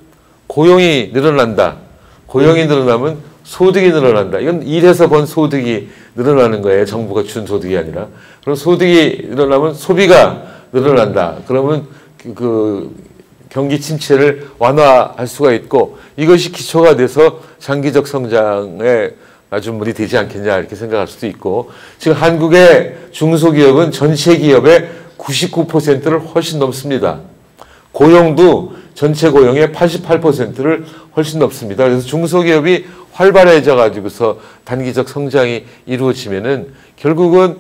고용이 늘어난다. 고용이 늘어나면 소득이 늘어난다. 이건 일해서 번 소득이 늘어나는 거예요. 정부가 준 소득이 아니라. 그럼 소득이 늘어나면 소비가 늘어난다. 그러면 그 경기 침체를 완화할 수가 있고 이것이 기초가 돼서 장기적 성장에 마중물이 되지 않겠냐 이렇게 생각할 수도 있고 지금 한국의 중소기업은 전체 기업의 99%를 훨씬 넘습니다. 고용도 전체 고용의 88%를 훨씬 넘습니다. 그래서 중소기업이 활발해져 가지고서 단기적 성장이 이루어지면은 결국은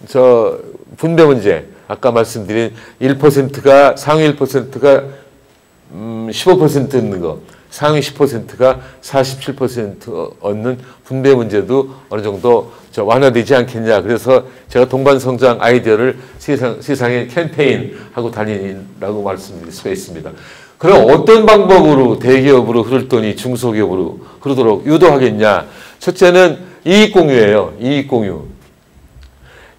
저 분배 문제 아까 말씀드린 1%가 상위 1%가 15% 얻는 거 상위 10%가 47% 얻는 분배 문제도 어느 정도 완화되지 않겠냐. 그래서 제가 동반성장 아이디어를 세상에 캠페인하고 다니라고 말씀드릴 수가 있습니다. 그럼 어떤 방법으로 대기업으로 흐를 돈이 중소기업으로 흐르도록 유도하겠냐. 첫째는 이익공유예요. 이익공유.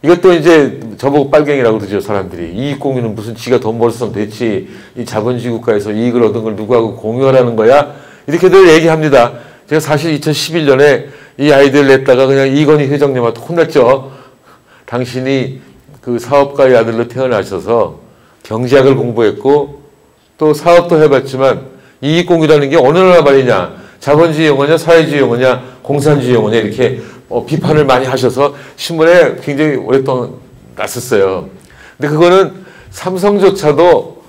이것도 이제 저보고 빨갱이라고 그러죠, 사람들이. 이익공유는 무슨 지가 돈 벌었으면 됐지. 이 자본주의 국가에서 이익을 얻은 걸 누구하고 공유하라는 거야? 이렇게들 얘기합니다. 제가 사실 2011년에 이 아이디어를 냈다가 그냥 이건희 회장님한테 혼났죠. 당신이 그 사업가의 아들로 태어나셔서 경제학을 공부했고 또 사업도 해봤지만 이익공유라는 게 어느 나라 말이냐. 자본주의 용어냐, 사회주의 용어냐, 공산주의 용어냐 이렇게 비판을 많이 하셔서 신문에 굉장히 오랫동안 났었어요. 근데 그거는 삼성조차도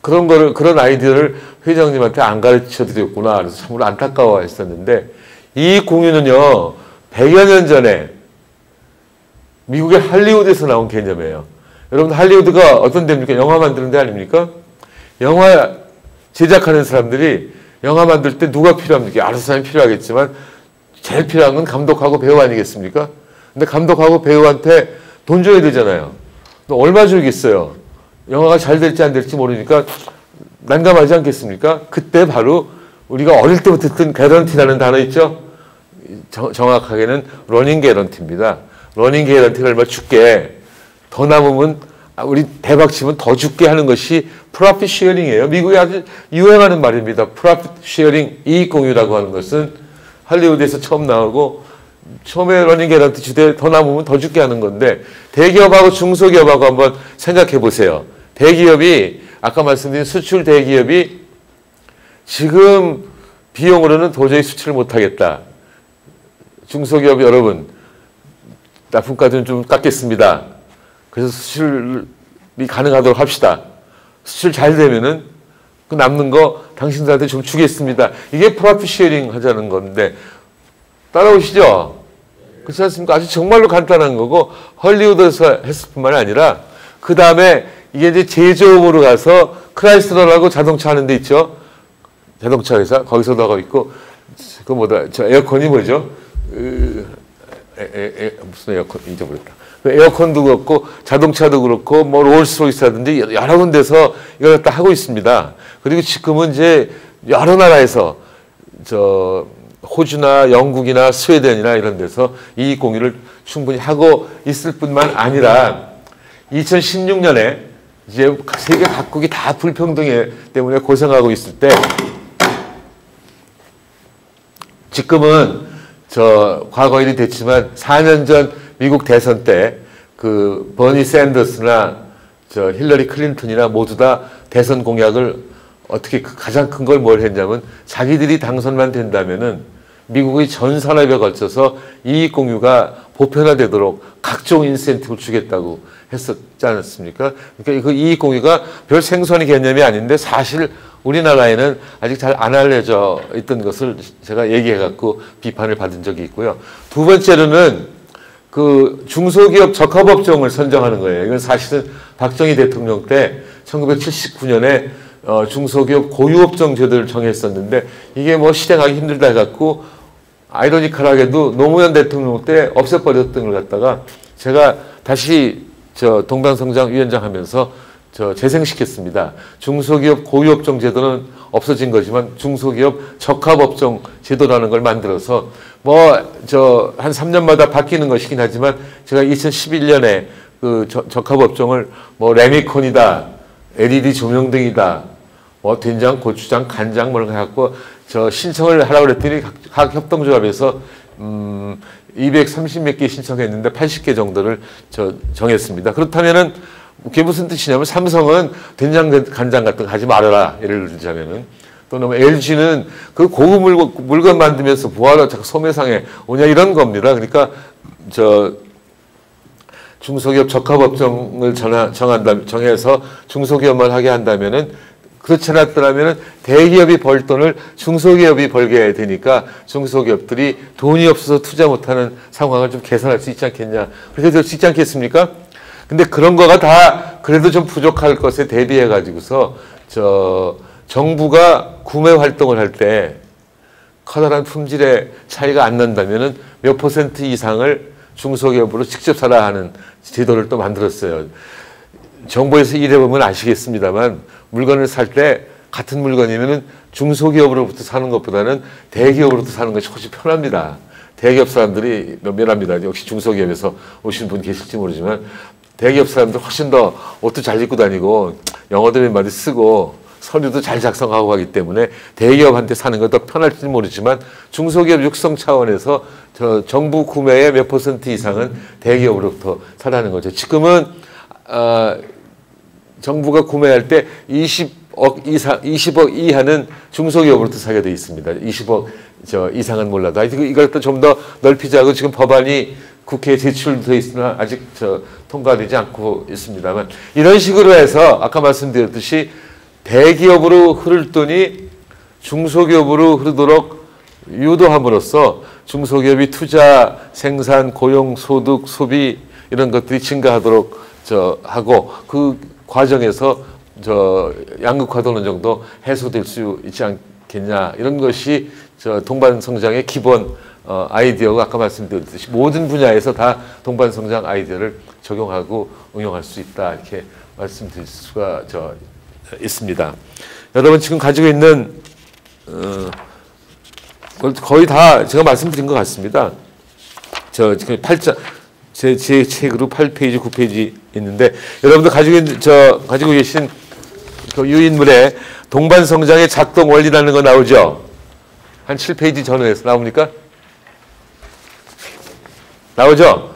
그런 아이디어를 회장님한테 안 가르쳐 드렸구나. 그래서 참으로 안타까워 했었는데 이 공유는요, 100여 년 전에 미국의 할리우드에서 나온 개념이에요. 여러분, 할리우드가 어떤 데입니까? 영화 만드는 데 아닙니까? 영화 제작하는 사람들이 영화 만들 때 누가 필요합니까? 여러 사람이 필요하겠지만 제일 필요한 건 감독하고 배우 아니겠습니까? 근데 감독하고 배우한테 돈 줘야 되잖아요. 얼마 주겠어요? 영화가 잘 될지 안 될지 모르니까 난감하지 않겠습니까? 그때 바로 우리가 어릴 때부터 듣던 개런티라는 단어 있죠? 정확하게는 러닝 개런티입니다. 러닝 개런티를 얼마 줄게. 더 남으면 우리 대박 치면 더 줄게 하는 것이 프로핏 쉐어링이에요. 미국에 아주 유행하는 말입니다. 프로핏 쉐어링, 이익 공유라고 하는 것은 할리우드에서 처음 나오고 처음에 러닝 개런티 주되 더 남으면 더 줄게 하는 건데 대기업하고 중소기업하고 한번 생각해 보세요. 대기업이 아까 말씀드린 수출 대기업이 지금 비용으로는 도저히 수출을 못하겠다. 중소기업 여러분 납품가좀 좀 깎겠습니다. 그래서 수출이 가능하도록 합시다. 수출 잘 되면은 그 남는 거 당신들한테 좀 주겠습니다. 이게 프로핏 쉐어링 하자는 건데 따라오시죠? 그렇지 않습니까? 아주 정말로 간단한 거고 헐리우드에서 했을 뿐만 아니라 그 다음에 이게 이제 제조업으로 가서 크라이슬러라고 자동차 하는 데 있죠. 자동차 회사 거기서도 하고 있고 그 뭐다 저 에어컨이 뭐죠? 무슨 에어컨 잊어버렸다. 에어컨도 그렇고 자동차도 그렇고 뭐 롤스로이스라든지 여러 군데서 이걸 갖다 하고 있습니다. 그리고 지금은 이제 여러 나라에서 저 호주나 영국이나 스웨덴이나 이런 데서 이익 공유를 충분히 하고 있을 뿐만 아니라 2016년에 이제 세계 각국이 다 불평등 때문에 고생하고 있을 때 지금은 저 과거 일이 됐지만 4년 전 미국 대선 때 그 버니 샌더스나 저 힐러리 클린턴이나 모두 다 대선 공약을 어떻게 가장 큰 걸 뭘 했냐면 자기들이 당선만 된다면은 미국의 전 산업에 걸쳐서 이익 공유가 보편화되도록 각종 인센티브를 주겠다고 했었지 않았습니까? 그러니까 그 이익 공유가 별 생소한 개념이 아닌데 사실 우리나라에는 아직 잘 안 알려져 있던 것을 제가 얘기해갖고 비판을 받은 적이 있고요. 두 번째로는 그 중소기업 적합업종을 선정하는 거예요. 이건 사실은 박정희 대통령 때 1979년에 중소기업 고유업종 제도를 정했었는데 이게 뭐 실행하기 힘들다 해갖고 아이러니컬하게도 노무현 대통령 때 없애버렸던 걸 갖다가 제가 다시 저 동방성장 위원장 하면서 저 재생시켰습니다. 중소기업 고유업종 제도는 없어진 거지만 중소기업 적합업종 제도라는 걸 만들어서 뭐 저 한 3년마다 바뀌는 것이긴 하지만 제가 2011년에 그 적합업종을 뭐 레미콘이다, LED 조명등이다, 뭐 된장, 고추장, 간장 뭐 이런 거 해갖고 저 신청을 하라고 그랬더니 각 협동조합에서 230몇 개 신청했는데 80개 정도를 정했습니다. 그렇다면은 그게 무슨 뜻이냐면 삼성은 된장 간장 같은 거 하지 말아라. 예를 들자면은. 또는 LG는 그 고급 물건 만들면서 뭐하러 자꾸 소매상에 오냐 이런 겁니다. 그러니까 중소기업 적합업종을 정해서 중소기업만 하게 한다면은 그렇지 않았더라면 대기업이 벌 돈을 중소기업이 벌게 되니까 중소기업들이 돈이 없어서 투자 못하는 상황을 좀 개선할 수 있지 않겠냐. 그렇게 될 수 있지 않겠습니까? 근데 그런 거가 다 그래도 좀 부족할 것에 대비해 가지고서 정부가 구매 활동을 할 때 커다란 품질의 차이가 안 난다면은 몇 퍼센트 이상을 중소기업으로 직접 사라 하는 제도를 또 만들었어요. 정부에서 일해보면 아시겠습니다만 물건을 살 때 같은 물건이면은 중소기업으로부터 사는 것보다는 대기업으로부터 사는 것이 훨씬 편합니다. 대기업 사람들이 면밀합니다. 역시 중소기업에서 오신 분 계실지 모르지만 대기업 사람들 훨씬 더 옷도 잘 입고 다니고 영어도 몇 마디 쓰고 서류도 잘 작성하고 하기 때문에 대기업한테 사는 건 더 편할지 모르지만 중소기업 육성 차원에서 정부 구매의 몇 퍼센트 이상은 대기업으로부터 사라는 거죠. 지금은 정부가 구매할 때 20억 이하는 중소기업으로부터 사게 되어 있습니다. 20억 이상은 몰라도 이걸 또 좀 더 넓히자고 지금 법안이 국회에 제출되어 있으나 아직 통과되지 않고 있습니다만 이런 식으로 해서 아까 말씀드렸듯이 대기업으로 흐를 돈이 중소기업으로 흐르도록 유도함으로써 중소기업이 투자, 생산, 고용, 소득, 소비 이런 것들이 증가하도록 하고 그 과정에서 양극화도 어느 정도 해소될 수 있지 않겠냐 이런 것이 동반 성장의 기본 아이디어가 아까 말씀드렸듯이 모든 분야에서 다 동반 성장 아이디어를 적용하고 응용할 수 있다 이렇게 말씀드릴 수가 있습니다. 여러분 지금 가지고 있는 거의 다 제가 말씀드린 것 같습니다. 지금 8장 제 책으로 8페이지, 9페이지 있는데 여러분들 가지고 계신 그 유인물에 동반 성장의 작동 원리라는 거 나오죠? 한 7페이지 전후에서 나옵니까? 나오죠?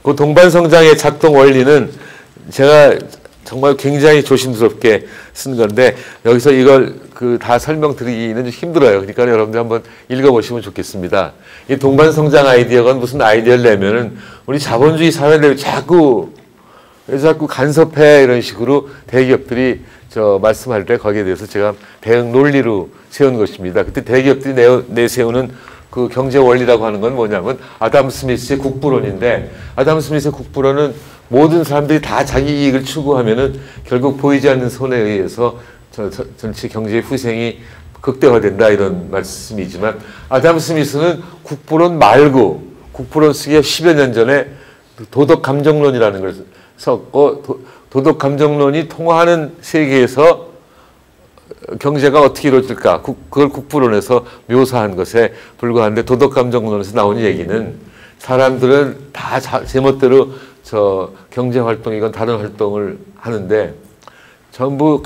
그 동반 성장의 작동 원리는 제가 정말 굉장히 조심스럽게 쓴 건데 여기서 이걸 다 설명드리기는 좀 힘들어요. 그러니까 여러분들 한번 읽어보시면 좋겠습니다. 이 동반 성장 아이디어가 무슨 아이디어를 내면은 우리 자본주의 사회를 자꾸 간섭해 이런 식으로 대기업들이 말씀할 때 거기에 대해서 제가 대응 논리로 세운 것입니다. 그때 대기업들이 내세우는 그 경제 원리라고 하는 건 뭐냐면 아담 스미스의 국부론인데 아담 스미스의 국부론은 모든 사람들이 다 자기 이익을 추구하면은 결국 보이지 않는 손에 의해서 전체 경제의 후생이 극대화된다 이런 말씀이지만 아담 스미스는 국부론 말고 국부론 쓰기에 10여 년 전에 도덕 감정론이라는 걸 썼고 도덕 감정론이 통화하는 세계에서 경제가 어떻게 이루어질까 그걸 국부론에서 묘사한 것에 불과한데 도덕 감정론에서 나온 얘기는 사람들은 다 제멋대로 경제 활동이건 다른 활동을 하는데 전부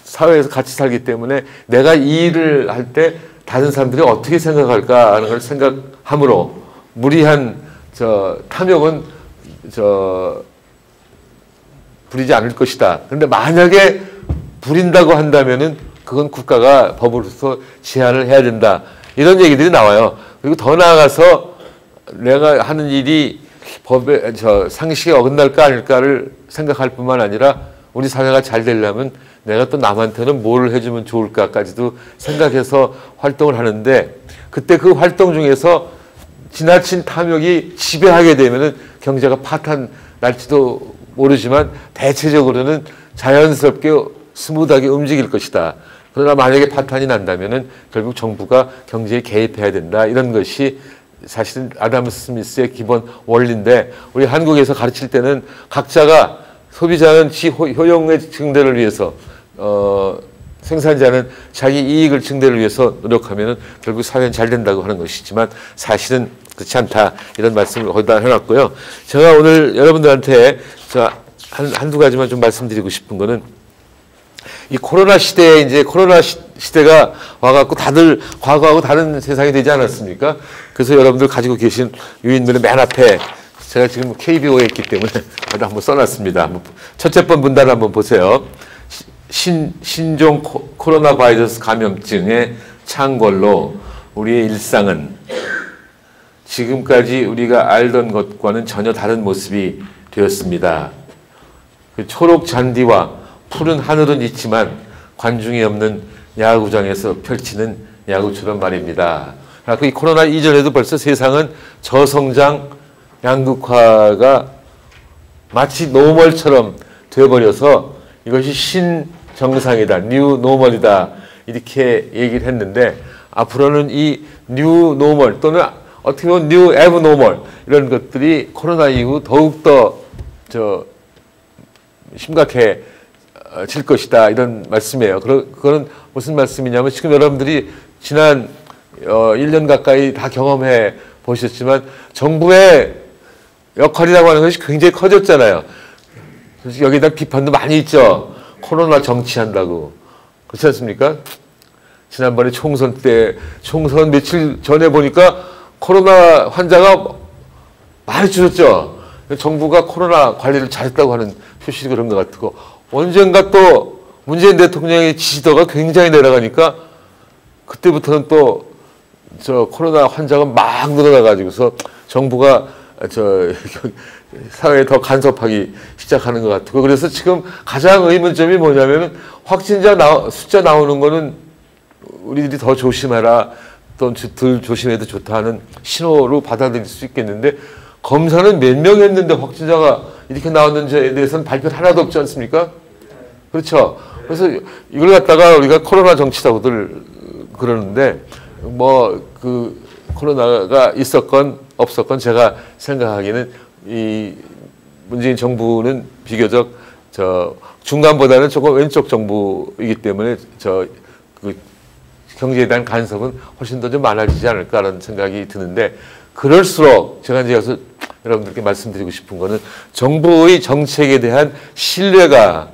사회에서 같이 살기 때문에 내가 이 일을 할 때 다른 사람들이 어떻게 생각할까 하는 걸 생각함으로 무리한 탐욕은 부리지 않을 것이다. 그런데 만약에 부린다고 한다면은 그건 국가가 법으로서 제한을 해야 된다. 이런 얘기들이 나와요. 그리고 더 나아가서 내가 하는 일이 법의 상식에 어긋날까 아닐까를 생각할 뿐만 아니라 우리 사회가 잘 되려면 내가 또 남한테는 뭘 해주면 좋을까까지도 생각해서 활동을 하는데 그때 그 활동 중에서 지나친 탐욕이 지배하게 되면은 경제가 파탄 날지도 모르지만 대체적으로는 자연스럽게 스무드하게 움직일 것이다. 그러나 만약에 파탄이 난다면은 결국 정부가 경제에 개입해야 된다. 이런 것이 사실은 아담 스미스의 기본 원리인데 우리 한국에서 가르칠 때는 각자가 소비자는 지 효용의 증대를 위해서 생산자는 자기 이익을 증대를 위해서 노력하면은 결국 사회는 잘 된다고 하는 것이지만 사실은 그렇지 않다. 이런 말씀을 거기다 해놨고요. 제가 오늘 여러분들한테 한두 가지만 좀 말씀드리고 싶은 거는 이 코로나 시대에 이제 코로나 시대가 와갖고 다들 과거하고 다른 세상이 되지 않았습니까? 그래서 여러분들 가지고 계신 유인물의 맨 앞에 제가 지금 KBO에 있기 때문에 저도 한번 써놨습니다. 첫째 번 문단을 한번 보세요. 신종 코로나 바이러스 감염증의 창궐로 우리의 일상은 지금까지 우리가 알던 것과는 전혀 다른 모습이 되었습니다. 그 초록 잔디와 푸른 하늘은 있지만 관중이 없는 야구장에서 펼치는 야구처럼 말입니다. 이 코로나 이전에도 벌써 세상은 저성장 양극화가 마치 노멀처럼 되어버려서 이것이 신정상이다, 뉴 노멀이다 이렇게 얘기를 했는데 앞으로는 이 뉴 노멀 또는 어떻게 보면 뉴 에브노멀 이런 것들이 코로나 이후 더욱더 심각해질 것이다 이런 말씀이에요. 그건 무슨 말씀이냐면 지금 여러분들이 지난 1년 가까이 다 경험해 보셨지만 정부의 역할이라고 하는 것이 굉장히 커졌잖아요. 여기다 비판도 많이 있죠. 코로나 정치한다고. 그렇지 않습니까? 지난번에 총선 며칠 전에 보니까 코로나 환자가 많이 줄었죠. 정부가 코로나 관리를 잘했다고 하는 표시 그런 것 같고 언젠가 또 문재인 대통령의 지지도가 굉장히 내려가니까 그때부터는 또 코로나 환자가 막 늘어나가지고서 정부가 사회에 더 간섭하기 시작하는 것 같고 그래서 지금 가장 의문점이 뭐냐면은 확진자 숫자 나오는 거는 우리들이 더 조심해라 또 덜 조심해도 좋다 하는 신호로 받아들일 수 있겠는데 검사는 몇 명 했는데 확진자가 이렇게 나왔는지에 대해서는 발표 하나도 없지 않습니까? 그렇죠. 그래서 이걸 갖다가 우리가 코로나 정치라고들 그러는데 코로나가 있었건 없었건 제가 생각하기에는 이 문재인 정부는 비교적 중간보다는 조금 왼쪽 정부이기 때문에 경제에 대한 간섭은 훨씬 더 좀 많아지지 않을까라는 생각이 드는데 그럴수록 제가 이제 여기서 여러분들께 말씀드리고 싶은 거는 정부의 정책에 대한 신뢰가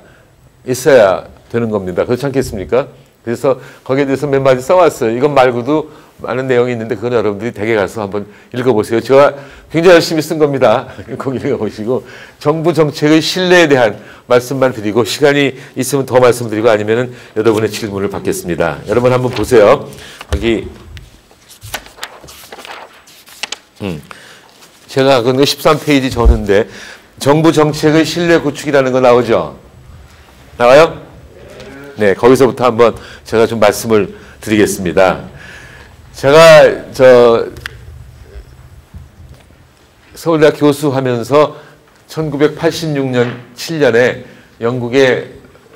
있어야 되는 겁니다. 그렇지 않겠습니까? 그래서 거기에 대해서 몇 마디 써왔어요. 이것 말고도 많은 내용이 있는데 그건 여러분들이 댁에 가서 한번 읽어보세요. 제가 굉장히 열심히 쓴 겁니다. 거기 읽어보시고 정부 정책의 신뢰에 대한 말씀만 드리고 시간이 있으면 더 말씀드리고 아니면은 여러분의 질문을 받겠습니다. 여러분 한번 보세요. 여기 제가 그 13페이지 전인데 정부 정책의 신뢰 구축이라는 거 나오죠? 나와요? 네, 거기서부터 한번 제가 좀 말씀을 드리겠습니다. 제가 서울대학 교수하면서 1986년 7년에 영국의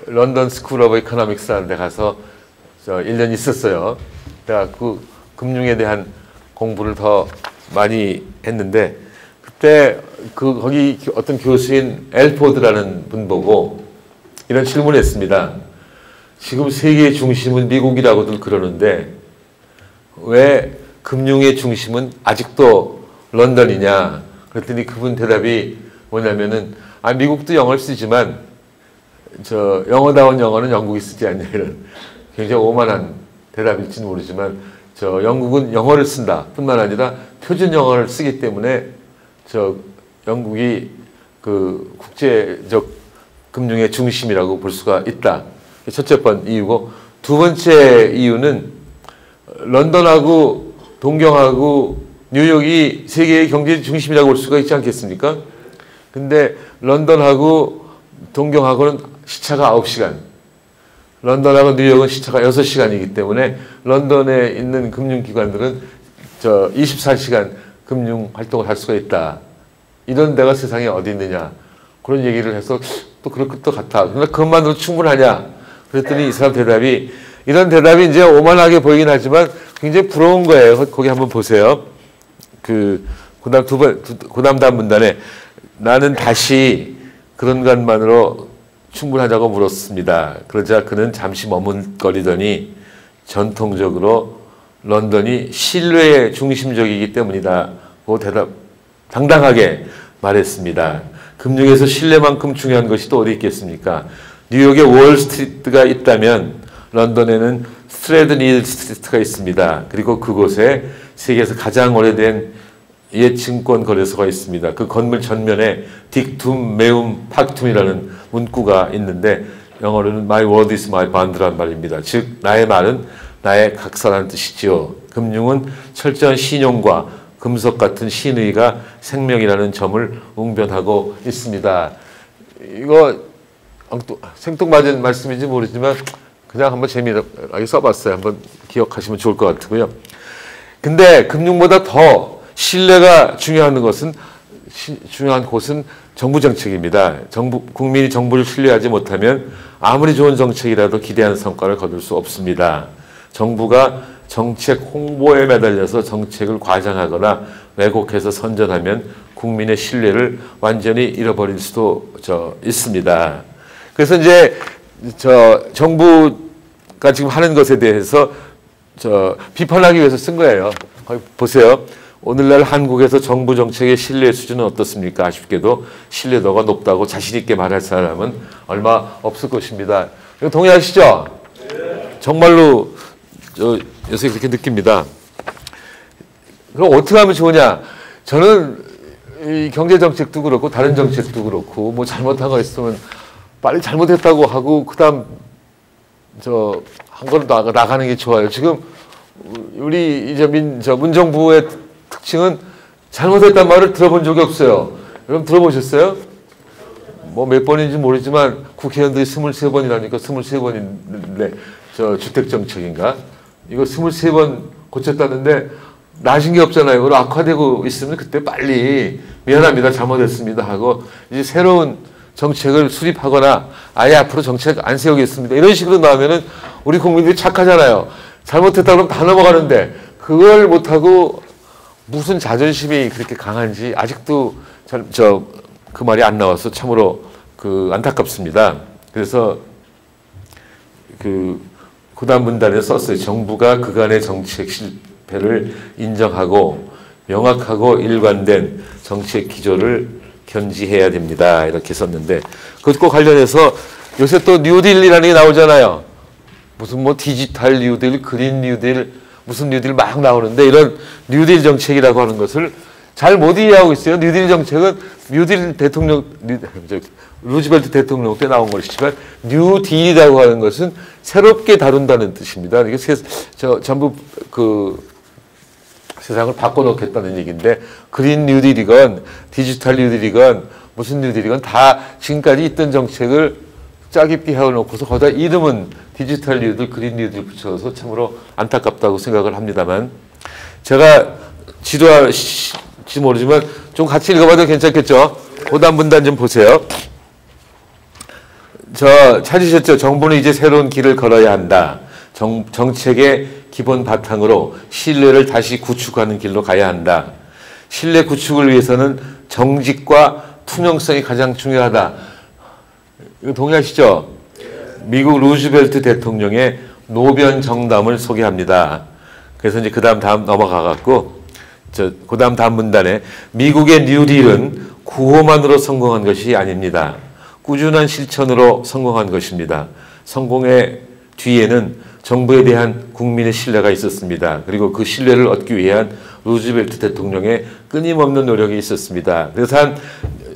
런던 스쿨 오브 이코노믹스라는 데 가서 1년 있었어요. 그래갖고 금융에 대한 공부를 더 많이 했는데 그때 거기 어떤 교수인 엘포드라는 분 보고 이런 질문을 했습니다. 지금 세계의 중심은 미국이라고들 그러는데 왜 금융의 중심은 아직도 런던이냐? 그랬더니 그분 대답이 뭐냐면은 미국도 영어를 쓰지만 영어다운 영어는 영국이 쓰지 않냐 이런 굉장히 오만한 대답일지는 모르지만 영국은 영어를 쓴다 뿐만 아니라 표준 영어를 쓰기 때문에 영국이 그 국제적 금융의 중심이라고 볼 수가 있다. 첫째 번 이유고 두 번째 이유는 런던하고 동경하고 뉴욕이 세계의 경제 중심이라고 볼 수가 있지 않겠습니까? 근데 런던하고 동경하고는 시차가 9시간, 런던하고 뉴욕은 시차가 6시간이기 때문에 런던에 있는 금융기관들은 24시간 금융 활동을 할 수가 있다. 이런 데가 세상에 어디 있느냐. 그런 얘기를 해서 또 그럴 것도 같아. 그러나 그것만으로 충분하냐. 그랬더니 이 사람 대답이 이런 대답이 이제 오만하게 보이긴 하지만 굉장히 부러운 거예요. 거기 한번 보세요. 그다음 다음 문단에 나는 다시 그런 것만으로 충분하다고 물었습니다. 그러자 그는 잠시 머뭇거리더니 전통적으로 런던이 신뢰의 중심적이기 때문이다고 당당하게 말했습니다. 금융에서 신뢰만큼 중요한 것이 또 어디 있겠습니까? 뉴욕에 월스트리트가 있다면 런던에는 스트레드닐 스트리트가 있습니다. 그리고 그곳에 세계에서 가장 오래된 옛 증권 거래소가 있습니다. 그 건물 전면에 딕툼, 메움, 팍툼이라는 문구가 있는데 영어로는 My word is my bond라는 말입니다. 즉 나의 말은 나의 각서라는 뜻이지요. 금융은 철저한 신용과 금속 같은 신의가 생명이라는 점을 웅변하고 있습니다. 이거 생뚱맞은 말씀인지 모르지만 그냥 한번 재미나게 써봤어요. 한번 기억하시면 좋을 것 같고요. 근데 금융보다 더 신뢰가 중요한 곳은 정부 정책입니다. 국민이 정부를 신뢰하지 못하면 아무리 좋은 정책이라도 기대하는 성과를 거둘 수 없습니다. 정부가 정책 홍보에 매달려서 정책을 과장하거나 왜곡해서 선전하면 국민의 신뢰를 완전히 잃어버릴 수도 있습니다. 그래서 이제 정부가 지금 하는 것에 대해서 비판하기 위해서 쓴 거예요. 보세요. 오늘날 한국에서 정부 정책의 신뢰 수준은 어떻습니까? 아쉽게도 신뢰도가 높다고 자신 있게 말할 사람은 얼마 없을 것입니다. 이거 동의하시죠? 네. 정말로 요새 그렇게 느낍니다. 그럼 어떻게 하면 좋으냐? 저는 이 경제 정책도 그렇고 다른 정책도 그렇고 뭐 잘못한 거 있으면 빨리 잘못했다고 하고 그다음 한 걸음 나가는 게 좋아요. 지금 우리 이제 문정부의 특징은 잘못했단 말을 들어본 적이 없어요. 여러분 들어보셨어요? 뭐 몇 번인지 모르지만 국회의원들이 23번이라니까 23번인데 주택정책인가? 이거 23번 고쳤다는데 나아진 게 없잖아요. 그리고 악화되고 있으면 그때 빨리 미안합니다. 잘못했습니다 하고 이제 새로운 정책을 수립하거나 아예 앞으로 정책 안 세우겠습니다. 이런 식으로 나오면은 우리 국민들이 착하잖아요. 잘못했다 그러면 다 넘어가는데 그걸 못하고 무슨 자존심이 그렇게 강한지 아직도 그 말이 안 나와서 참으로 안타깝습니다. 그래서 고단 문단에 썼어요. 정부가 그간의 정책 실패를 인정하고 명확하고 일관된 정책 기조를 견지해야 됩니다. 이렇게 썼는데 그것과 관련해서 요새 또 뉴딜이라는 게 나오잖아요. 무슨 뭐 디지털 뉴딜, 그린 뉴딜, 무슨 뉴딜 막 나오는데 이런 뉴딜 정책이라고 하는 것을 잘 못 이해하고 있어요. 뉴딜 정책은 루즈벨트 대통령 때 나온 것이지만 뉴딜이라고 하는 것은 새롭게 다룬다는 뜻입니다. 이게 전부 세상을 바꿔놓겠다는 얘기인데 그린 뉴딜이건 디지털 뉴딜이건 무슨 뉴딜이건 다 지금까지 있던 정책을 짜깁기 해놓고서 거기다 이름은 디지털 뉴딜, 그린 뉴딜 붙여서 참으로 안타깝다고 생각을 합니다만 제가 지루할지 모르지만 좀 같이 읽어봐도 괜찮겠죠? 고단 문단 좀 보세요. 찾으셨죠? 정부는 이제 새로운 길을 걸어야 한다. 정책의 기본 바탕으로 신뢰를 다시 구축하는 길로 가야 한다. 신뢰 구축을 위해서는 정직과 투명성이 가장 중요하다. 이거 동의하시죠? 미국 루즈벨트 대통령의 노변 정담을 소개합니다. 그래서 이제 다음 넘어가갖고 다음 문단에 미국의 뉴딜은 구호만으로 성공한 것이 아닙니다. 꾸준한 실천으로 성공한 것입니다. 성공의 뒤에는 정부에 대한 국민의 신뢰가 있었습니다. 그리고 그 신뢰를 얻기 위한 루즈벨트 대통령의 끊임없는 노력이 있었습니다. 그래서 한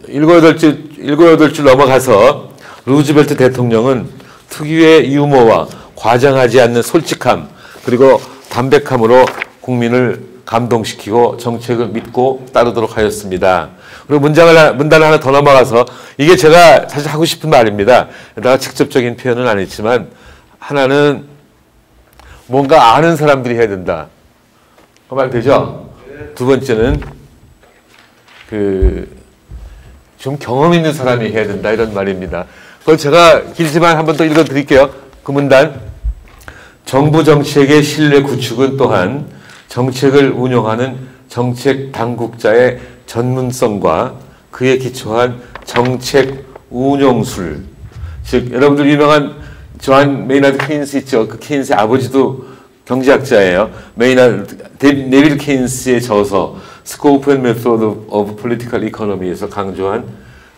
7, 8줄 넘어가서 루즈벨트 대통령은 특유의 유머와 과장하지 않는 솔직함 그리고 담백함으로 국민을 감동시키고 정책을 믿고 따르도록 하였습니다. 그리고 문단을 하나 더 넘어가서 이게 제가 사실 하고 싶은 말입니다. 내가 직접적인 표현은 아니지만 하나는 뭔가 아는 사람들이 해야 된다. 그 말 되죠? 두 번째는 좀 경험 있는 사람이 해야 된다 이런 말입니다. 그걸 제가 길지만 한 번 더 읽어드릴게요. 그 문단. 정부 정책의 신뢰 구축은 또한 정책을 운영하는 정책 당국자의 전문성과 그에 기초한 정책 운용술. 즉 여러분들 유명한 존 메이나드 케인스 있죠. 그 케인스의 아버지도 경제학자예요. 네빌 케인스의 저서 Scope and Method of Political Economy에서 강조한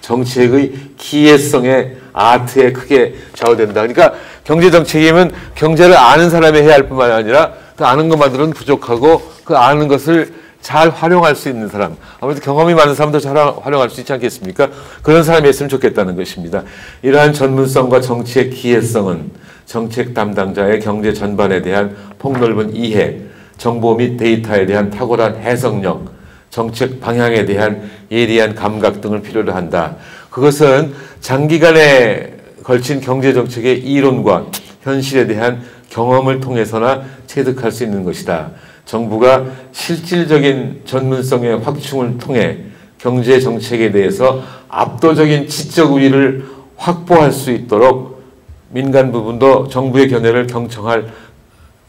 정책의 기회성의 아트에 크게 좌우된다. 그러니까 경제정책이면 경제를 아는 사람이 해야 할 뿐만 아니라 그 아는 것만으로는 부족하고 그 아는 것을 잘 활용할 수 있는 사람, 아무래도 경험이 많은 사람도 잘 활용할 수 있지 않겠습니까? 그런 사람이 있으면 좋겠다는 것입니다. 이러한 전문성과 정치의 기회성은 정책 담당자의 경제 전반에 대한 폭넓은 이해, 정보 및 데이터에 대한 탁월한 해석력, 정책 방향에 대한 예리한 감각 등을 필요로 한다. 그것은 장기간에 걸친 경제정책의 이론과 현실에 대한 경험을 통해서나 체득할 수 있는 것이다. 정부가 실질적인 전문성의 확충을 통해 경제정책에 대해서 압도적인 지적 우위를 확보할 수 있도록 민간 부분도 정부의 견해를 경청할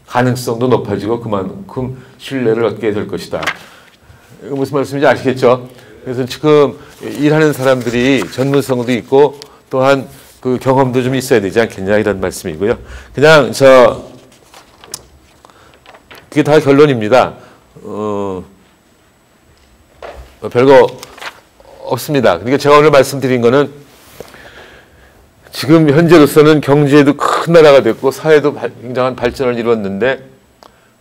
가능성도 높아지고 그만큼 신뢰를 얻게 될 것이다. 이거 무슨 말씀인지 아시겠죠? 그래서 지금 일하는 사람들이 전문성도 있고 또한 그 경험도 좀 있어야 되지 않겠냐 이런 말씀이고요. 그냥 그게 다 결론입니다. 별거 없습니다. 그러니까 제가 오늘 말씀드린 거는 지금 현재로서는 경제도 큰 나라가 됐고 사회도 굉장한 발전을 이뤘는데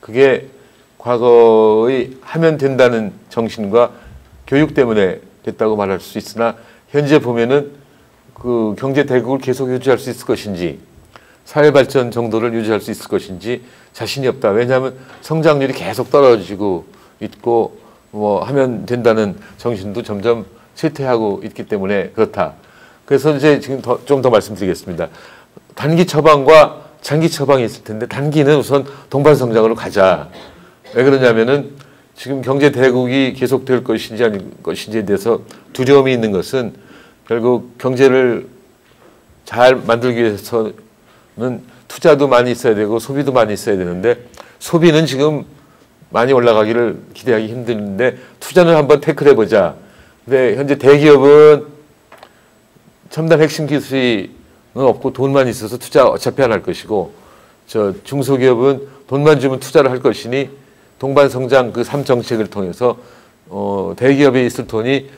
그게 과거의 하면 된다는 정신과 교육 때문에 됐다고 말할 수 있으나 현재 보면은 그 경제 대국을 계속 유지할 수 있을 것인지 사회 발전 정도를 유지할 수 있을 것인지 자신이 없다. 왜냐하면 성장률이 계속 떨어지고 있고 뭐 하면 된다는 정신도 점점 쇠퇴하고 있기 때문에 그렇다. 그래서 이제 지금 좀 더 말씀드리겠습니다. 단기 처방과 장기 처방이 있을 텐데 단기는 우선 동반 성장으로 가자. 왜 그러냐면은 지금 경제 대국이 계속될 것인지 아닐 것인지에 대해서 두려움이 있는 것은 결국 경제를 잘 만들기 위해서는 투자도 많이 있어야 되고 소비도 많이 있어야 되는데 소비는 지금 많이 올라가기를 기대하기 힘드는데 투자는 한번 태클해보자. 근데 현재 대기업은 첨단 핵심 기술이 없고 돈만 있어서 투자 어차피 안 할 것이고 중소기업은 돈만 주면 투자를 할 것이니 동반성장 그 3정책을 통해서 대기업에 있을 돈이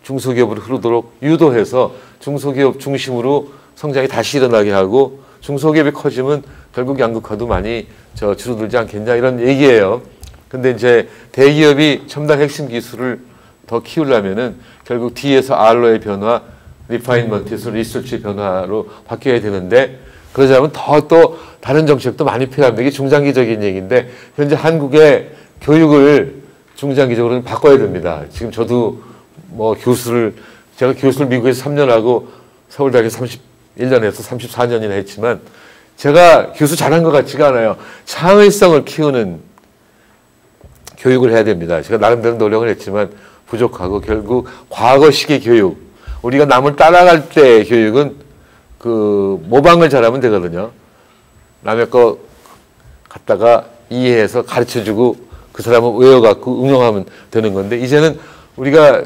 중소기업으로 흐르도록 유도해서 중소기업 중심으로 성장이 다시 일어나게 하고 중소기업이 커지면 결국 양극화도 많이 줄어들지 않겠냐 이런 얘기예요. 근데 이제 대기업이 첨단 핵심 기술을 더 키우려면은 결국 D에서 R로의 변화, 리파인먼트에서 리서치 변화로 바뀌어야 되는데 그러자면 또 다른 정책도 많이 필요합니다. 이게 중장기적인 얘기인데 현재 한국의 교육을 중장기적으로는 바꿔야 됩니다. 지금 저도 제가 교수를 미국에서 3년 하고 서울대학에서 31년에서 34년이나 했지만 제가 교수 잘한 것 같지가 않아요. 창의성을 키우는 교육을 해야 됩니다. 제가 나름대로 노력을 했지만 부족하고 결국 과거식의 교육, 우리가 남을 따라갈 때의 교육은 그 모방을 잘하면 되거든요. 남의 거 갖다가 이해해서 가르쳐주고 그 사람은 외워갖고 응용하면 되는 건데 이제는 우리가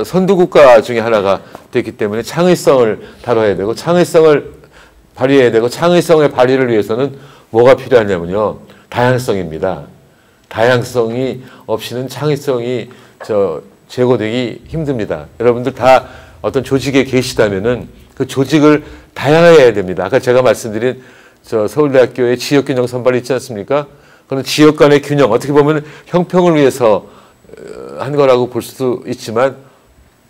선두국가 중에 하나가 됐기 때문에 창의성을 다뤄야 되고 창의성을 발휘해야 되고 창의성의 발휘를 위해서는 뭐가 필요하냐면요. 다양성입니다. 다양성이 없이는 창의성이 제고되기 힘듭니다. 여러분들 다 어떤 조직에 계시다면은 그 조직을 다양해야 됩니다. 아까 제가 말씀드린 서울대학교의 지역균형 선발이 있지 않습니까? 그런 지역 간의 균형, 어떻게 보면 형평을 위해서 한 거라고 볼 수도 있지만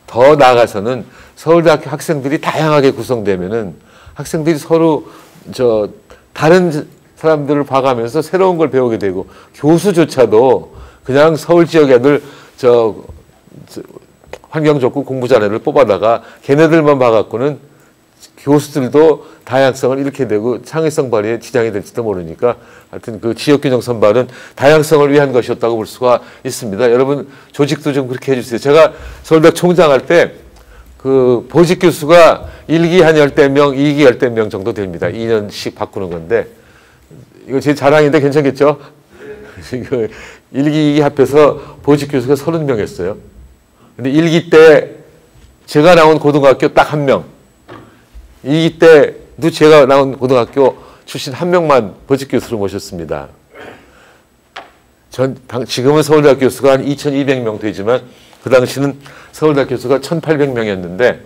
더 나아가서는 서울대학교 학생들이 다양하게 구성되면은 학생들이 서로 다른 사람들을 봐가면서 새로운 걸 배우게 되고 교수조차도 그냥 서울 지역 애들 환경 좋고 공부 잘하는 애를 뽑아다가 걔네들만 봐갖고는 교수들도 다양성을 잃게 되고 창의성 발휘에 지장이 될지도 모르니까 하여튼 그 지역균형 선발은 다양성을 위한 것이었다고 볼 수가 있습니다. 여러분 조직도 좀 그렇게 해주세요. 제가 서울대 총장할 때 그 보직 교수가 1기 한 10명, 2기 10명 정도 됩니다. 2년씩 바꾸는 건데 이거 제 자랑인데 괜찮겠죠? 1기, 2기 합해서 보직 교수가 30명 했어요. 근데 1기 때 제가 나온 고등학교 딱 1명, 2기 때도 제가 나온 고등학교 출신 1명만 보직 교수로 모셨습니다. 지금은 서울대학교 교수가 한 2,200명 되지만 그 당시는 서울대학교 교수가 1,800명이었는데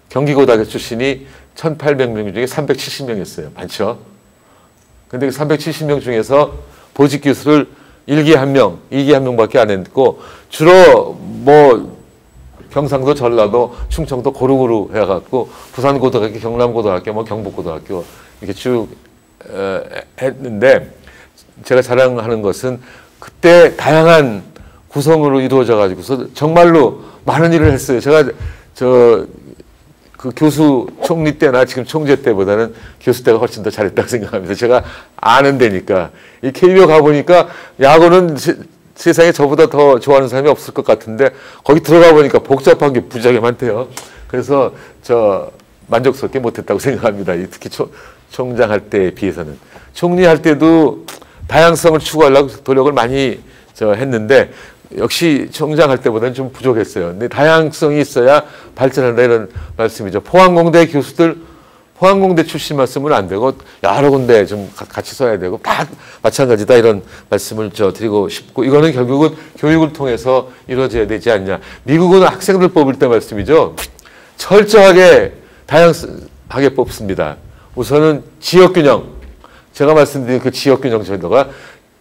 경기고등학교 출신이 1,800명 중에 370명이었어요. 많죠? 근데 그 370명 중에서 보직 교수를 1기 1명, 2기 1명밖에 안 했고 주로 뭐 경상도, 전라도, 충청도 고루고루 해갖고 부산고등학교, 경남고등학교, 뭐 경북고등학교 이렇게 쭉 했는데 제가 자랑하는 것은 그때 다양한 구성으로 이루어져 가지고서 정말로 많은 일을 했어요. 제가 그 교수 총리 때나 지금 총재 때보다는 교수 때가 훨씬 더 잘했다고 생각합니다. 제가 아는 데니까. 이 KBO 가보니까 야구는 세상에 저보다 더 좋아하는 사람이 없을 것 같은데 거기 들어가 보니까 복잡한 게 무지하게 많대요. 그래서 만족스럽게 못했다고 생각합니다. 특히 총장 할 때에 비해서는. 총리 할 때도 다양성을 추구하려고 노력을 많이 했는데 역시 총장 할 때보다는 좀 부족했어요. 근데 다양성이 있어야 발전한다 이런 말씀이죠. 포항공대 교수들 포항공대 출신만 쓰면 안 되고 여러 군데 좀 같이 써야 되고 다 마찬가지다 이런 말씀을 드리고 싶고 이거는 결국은 교육을 통해서 이루어져야 되지 않냐. 미국은 학생들 뽑을 때 말씀이죠. 철저하게 다양하게 뽑습니다. 우선은 지역균형. 제가 말씀드린 그 지역균형 제도가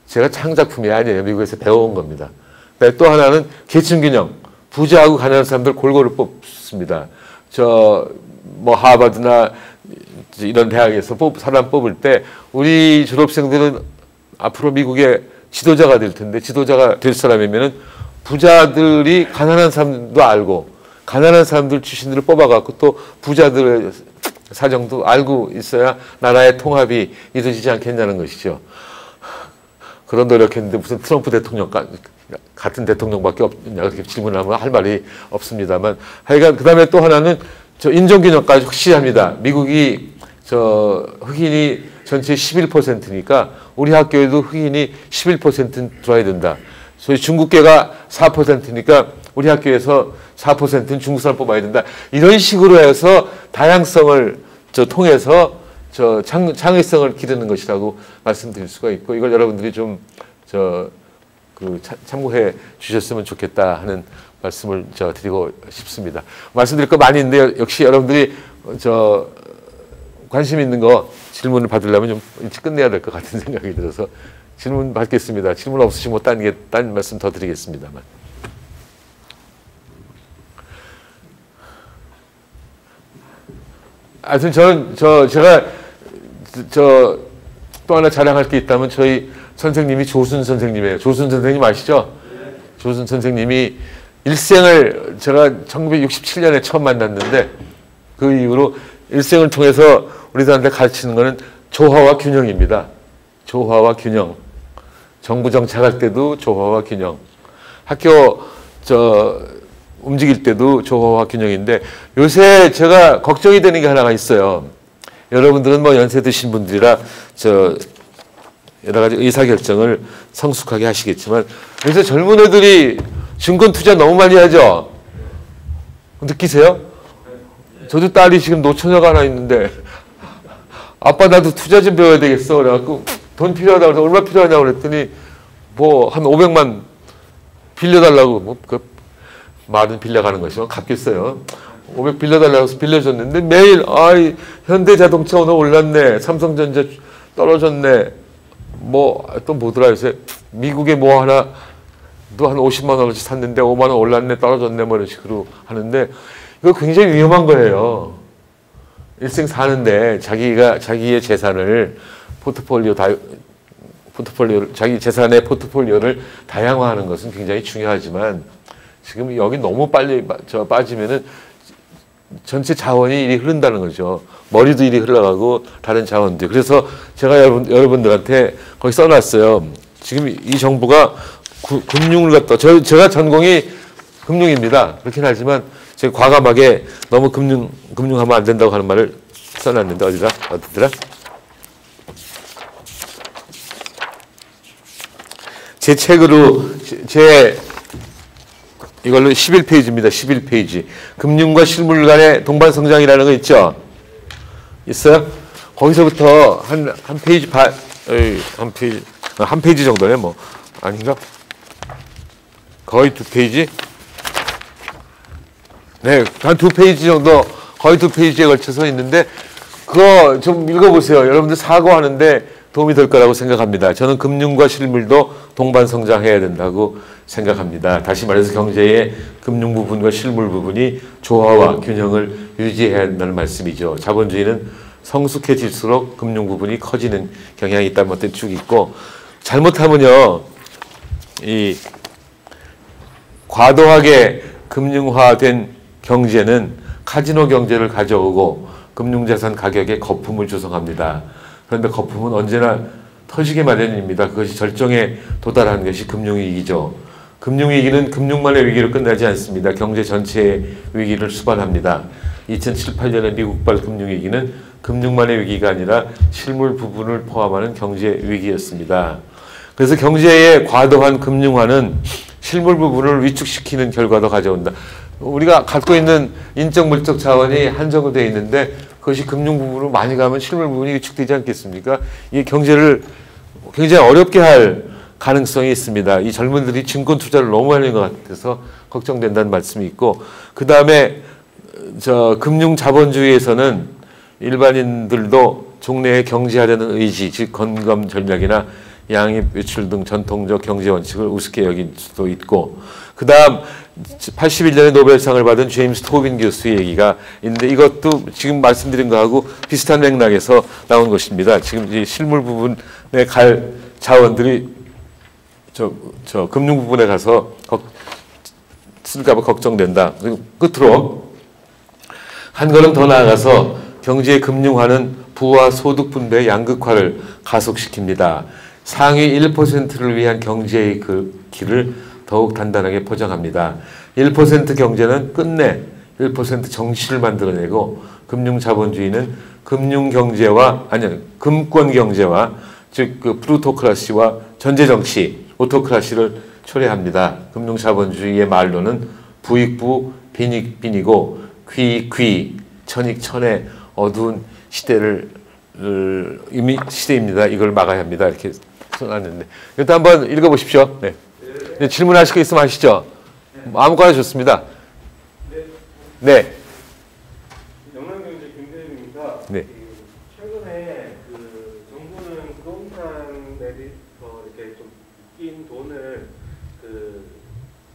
제가 창작품이 아니에요. 미국에서 배워온 겁니다. 또 하나는 계층균형. 부자하고 가난한 사람들 골고루 뽑습니다. 뭐 하버드나 이런 대학에서 사람 뽑을 때 우리 졸업생들은 앞으로 미국의 지도자가 될 텐데 지도자가 될 사람이면은 부자들이 가난한 사람도 알고 가난한 사람들 출신들을 뽑아갖고 또 부자들의 사정도 알고 있어야 나라의 통합이 이루어지지 않겠냐는 것이죠. 그런 노력했는데 무슨 트럼프 대통령 같은 대통령밖에 없냐 그렇게 질문하면 할 말이 없습니다만 하여간 그 다음에 또 하나는 인종균형까지 확실합니다. 미국이 흑인이 전체 11%니까 우리 학교에도 흑인이 11% 들어야 된다. 소위 중국계가 4%니까 우리 학교에서 4%는 중국 사람 뽑아야 된다. 이런 식으로 해서 다양성을 통해서 창의성을 기르는 것이라고 말씀드릴 수가 있고 이걸 여러분들이 좀 참고해 주셨으면 좋겠다 하는 말씀을 드리고 싶습니다. 말씀드릴 거 많이 있는데 역시 여러분들이 관심 있는 거 질문을 받으려면 좀 일찍 끝내야 될 것 같은 생각이 들어서 질문 받겠습니다. 질문 없으시면 딴 말씀 더 드리겠습니다만. 하여튼 제가 또 하나 자랑할 게 있다면 저희 선생님이 조순 선생님이에요. 조순 선생님 아시죠? 네. 조순 선생님이 일생을 제가 1967년에 처음 만났는데 그 이후로 일생을 통해서 우리들한테 가르치는 것은 조화와 균형입니다. 조화와 균형. 정부 정책할 때도 조화와 균형. 학교 움직일 때도 조화와 균형인데 요새 제가 걱정이 되는 게 하나가 있어요. 여러분들은 뭐 연세 드신 분들이라 여러 가지 의사결정을 성숙하게 하시겠지만 요새 젊은 애들이 증권 투자 너무 많이 하죠? 느끼세요? 저도 딸이 지금 노처녀가 하나 있는데 아빠 나도 투자 좀 배워야 되겠어. 그래갖고 돈 필요하다고 해서 얼마 필요하냐고 그랬더니 뭐 한 500만 빌려달라고 그 말은 빌려가는 것이죠. 갚겠어요. 500 빌려달라고 해서 빌려줬는데 매일 현대자동차 오늘 올랐네. 삼성전자 떨어졌네. 또 뭐더라 요새 미국에 뭐 하나 또 한 50만 원어치 샀는데 5만 원 올랐네 떨어졌네 뭐 이런 식으로 하는데 이거 굉장히 위험한 거예요. 일생 사는데 자기의 재산을 자기 재산의 포트폴리오를 다양화하는 것은 굉장히 중요하지만 지금 여기 너무 빨리 빠지면은 전체 자원이 이리 흐른다는 거죠. 머리도 이리 흘러가고 다른 자원도. 그래서 제가 여러분들한테 거기 써놨어요. 지금 이 정부가 금융을 갖다 제가 전공이 금융입니다. 그렇긴 하지만 제가 과감하게 너무 금융하면 안 된다고 하는 말을 써놨는데 어디더라? 제 책으로 이걸로 11페이지입니다. 11페이지. 금융과 실물 간의 동반성장이라는 거 있죠? 있어요? 거기서부터 한 페이지 한 페이지 정도네, 뭐. 아닌가? 거의 2페이지? 네, 한 2페이지 정도, 거의 2페이지에 걸쳐서 있는데, 그거 좀 읽어보세요. 여러분들 사고하는데 도움이 될 거라고 생각합니다. 저는 금융과 실물도 동반 성장해야 된다고 생각합니다. 다시 말해서 경제의 금융 부분과 실물 부분이 조화와 균형을 유지해야 한다는 말씀이죠. 자본주의는 성숙해질수록 금융 부분이 커지는 경향이 있다는 것도 쭉 있고, 잘못하면요, 이 과도하게 금융화된 경제는 카지노 경제를 가져오고 금융자산 가격에 거품을 조성합니다. 그런데 거품은 언제나 터지게 마련입니다. 그것이 절정에 도달하는 것이 금융위기죠. 금융위기는 금융만의 위기로 끝나지 않습니다. 경제 전체의 위기를 수반합니다. 2007, 8년의 미국발 금융위기는 금융만의 위기가 아니라 실물 부분을 포함하는 경제 위기였습니다. 그래서 경제의 과도한 금융화는 실물 부분을 위축시키는 결과도 가져온다. 우리가 갖고 있는 인적 물적 자원이 한정되어 있는데 그것이 금융 부분으로 많이 가면 실물 부분이 위축되지 않겠습니까? 이 경제를 굉장히 어렵게 할 가능성이 있습니다. 이 젊은들이 증권 투자를 너무 하는 것 같아서 걱정된다는 말씀이 있고, 그 다음에 금융 자본주의에서는 일반인들도 종래에 경제하려는 의지, 즉 건강 전략이나 양입 유출 등 전통적 경제 원칙을 우습게 여길 수도 있고, 그 다음 81년에 노벨상을 받은 제임스 토빈 교수의 얘기가 있는데, 이것도 지금 말씀드린 거하고 비슷한 맥락에서 나온 것입니다. 지금 이 실물 부분에 갈 자원들이 금융 부분에 가서 쓸까봐 걱정된다. 그리고 끝으로 한 걸음 더 나아가서 경제의 금융화는 부와 소득 분배의 양극화를 가속시킵니다. 상위 1%를 위한 경제의 그 길을 더욱 단단하게 포장합니다. 1% 경제는 끝내 1% 정치를 만들어내고, 금융자본주의는 금권 경제와 즉 그 플루토크라시와 전제정치, 오토크라시를 초래합니다. 금융자본주의의 말로는 부익부 빈익빈이고 귀익귀 천익천의 어두운 시대입니다. 이걸 막아야 합니다. 이렇게 써놨는데, 일단 한번 읽어보십시오. 네. 네, 질문하실 거 있으면 하시죠. 아무거나 좋습니다. 네. 영남경제 김대중입니다. 네. 최근에 그 정부는 부동산에 이렇게 좀 낀 돈을 그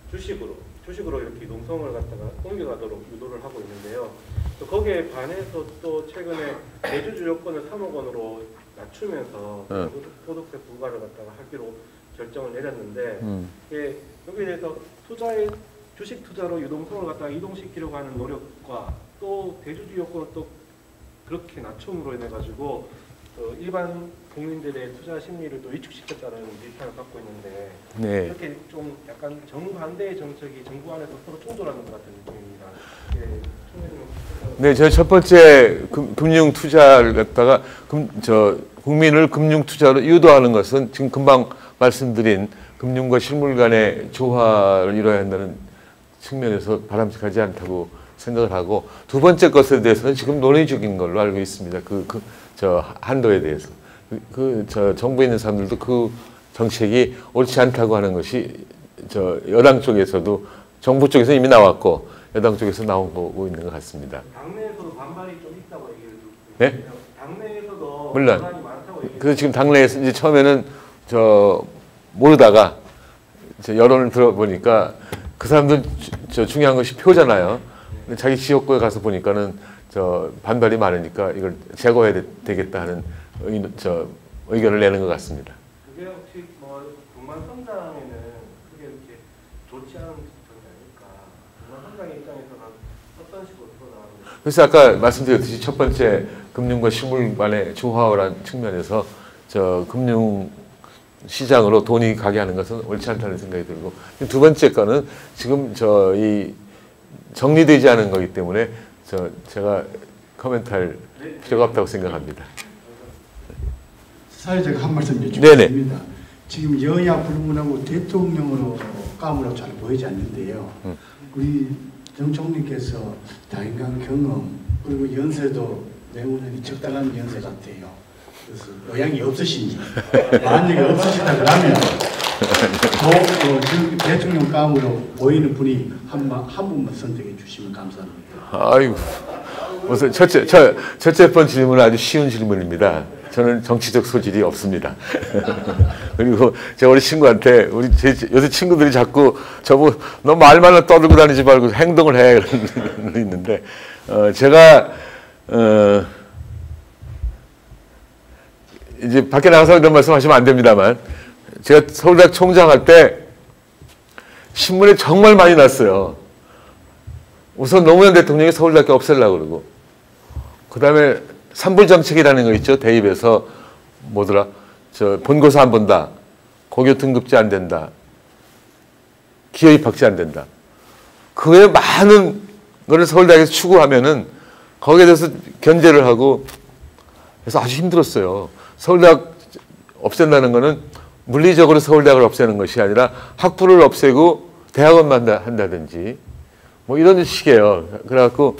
주식으로 이렇게 농성을 갖다가 옮겨가도록 유도를 하고 있는데요. 또 거기에 반해서 또 최근에 대주주 요건을 3억 원으로 낮추면서 소득세 부과를 갖다가 하기로 결정을 내렸는데, 예, 여기에 대해서 주식 투자로 유동성을 갖다가 이동시키려고 하는 노력과 또 대주주 요건을 또 그렇게 낮춤으로 인해 가지고 일반 국민들의 투자 심리를 또 위축시켰다는 비판을 받고 있는데, 네. 이렇게 좀 약간 정반대의 정책이 정부 안에서 서로 충돌하는 것 같은 느낌입니다. 예, 네, 저 첫 번째 금융 투자를 갖다가 국민을 금융 투자로 유도하는 것은 지금 금방 말씀드린 금융과 실물 간의 조화를 이뤄야 한다는 측면에서 바람직하지 않다고 생각을 하고, 두 번째 것에 대해서는 지금 논의 중인 걸로 알고 있습니다. 한도에 대해서. 정부에 있는 사람들도 그 정책이 옳지 않다고 하는 것이 여당 쪽에서도, 정부 쪽에서 이미 나왔고 여당 쪽에서 나오고 있는 것 같습니다. 당내에서도 반발이 좀 있다고 얘기를 듣고 네? 있는데요. 당내에서도 물론. 반발이 많다고 얘기를. 그래서 지금 당내에서 이제 처음에는 모르다가 여론을 들어보니까 그 사람들 중요한 것이 표잖아요. 근데 자기 지역구에 가서 보니까는 반발이 많으니까 이걸 제거해야 되겠다 하는 의견을 내는 것 같습니다. 그게 혹시 분만 성장에는 크게 이렇게 좋지 않은 정이 아닐까? 분만 성장의 입장에서는 어떤 식으로 풀어나가는 거죠? 그래서 아까 말씀드렸듯이 첫 번째 금융과 실물 간의 조화라는 측면에서 금융 시장으로 돈이 가게 하는 것은 옳지 않다는 생각이 들고, 두 번째 거는 지금 이 정리되지 않은 거기 때문에 제가 코멘트할 필요가 없다고 생각합니다. 사회자가 한 말씀 여쭙겠습니다. 네네. 지금 여야 불문하고 대통령으로 까무라고 잘 보이지 않는데요. 우리 정 총리께서 다인강 경험 그리고 연세도 매우는 적당한 연세 같아요. 그래서 의향이 없으신지, 만약에 없으시다 그러면 지금 대통령 감으로 보이는 분이 한 분만 선택해 주시면 감사합니다. 아이고, 우선 첫째 번 질문은 아주 쉬운 질문입니다. 저는 정치적 소질이 없습니다. 그리고 제가 우리 친구한테 요새 친구들이 자꾸 저보고 너 말만 떠들고 다니지 말고 행동을 해 그런 거 있는데 제가 이제 밖에 나가서 이런 말씀하시면 안 됩니다만 제가 서울대학 총장할 때 신문에 정말 많이 났어요. 우선 노무현 대통령이 서울대학교 없애려고 그러고 그 다음에 산불정책이라는 거 있죠. 대입에서 뭐더라 본고사 안 본다. 고교 등급제 안 된다. 기여 입학제 안 된다. 그 외에 많은 거를 서울대학에서 추구하면은 거기에 대해서 견제를 하고 그래서 아주 힘들었어요. 서울대학 없앤다는 거는 물리적으로 서울대학을 없애는 것이 아니라 학부를 없애고 대학원만 한다든지 뭐 이런 식이에요. 그래갖고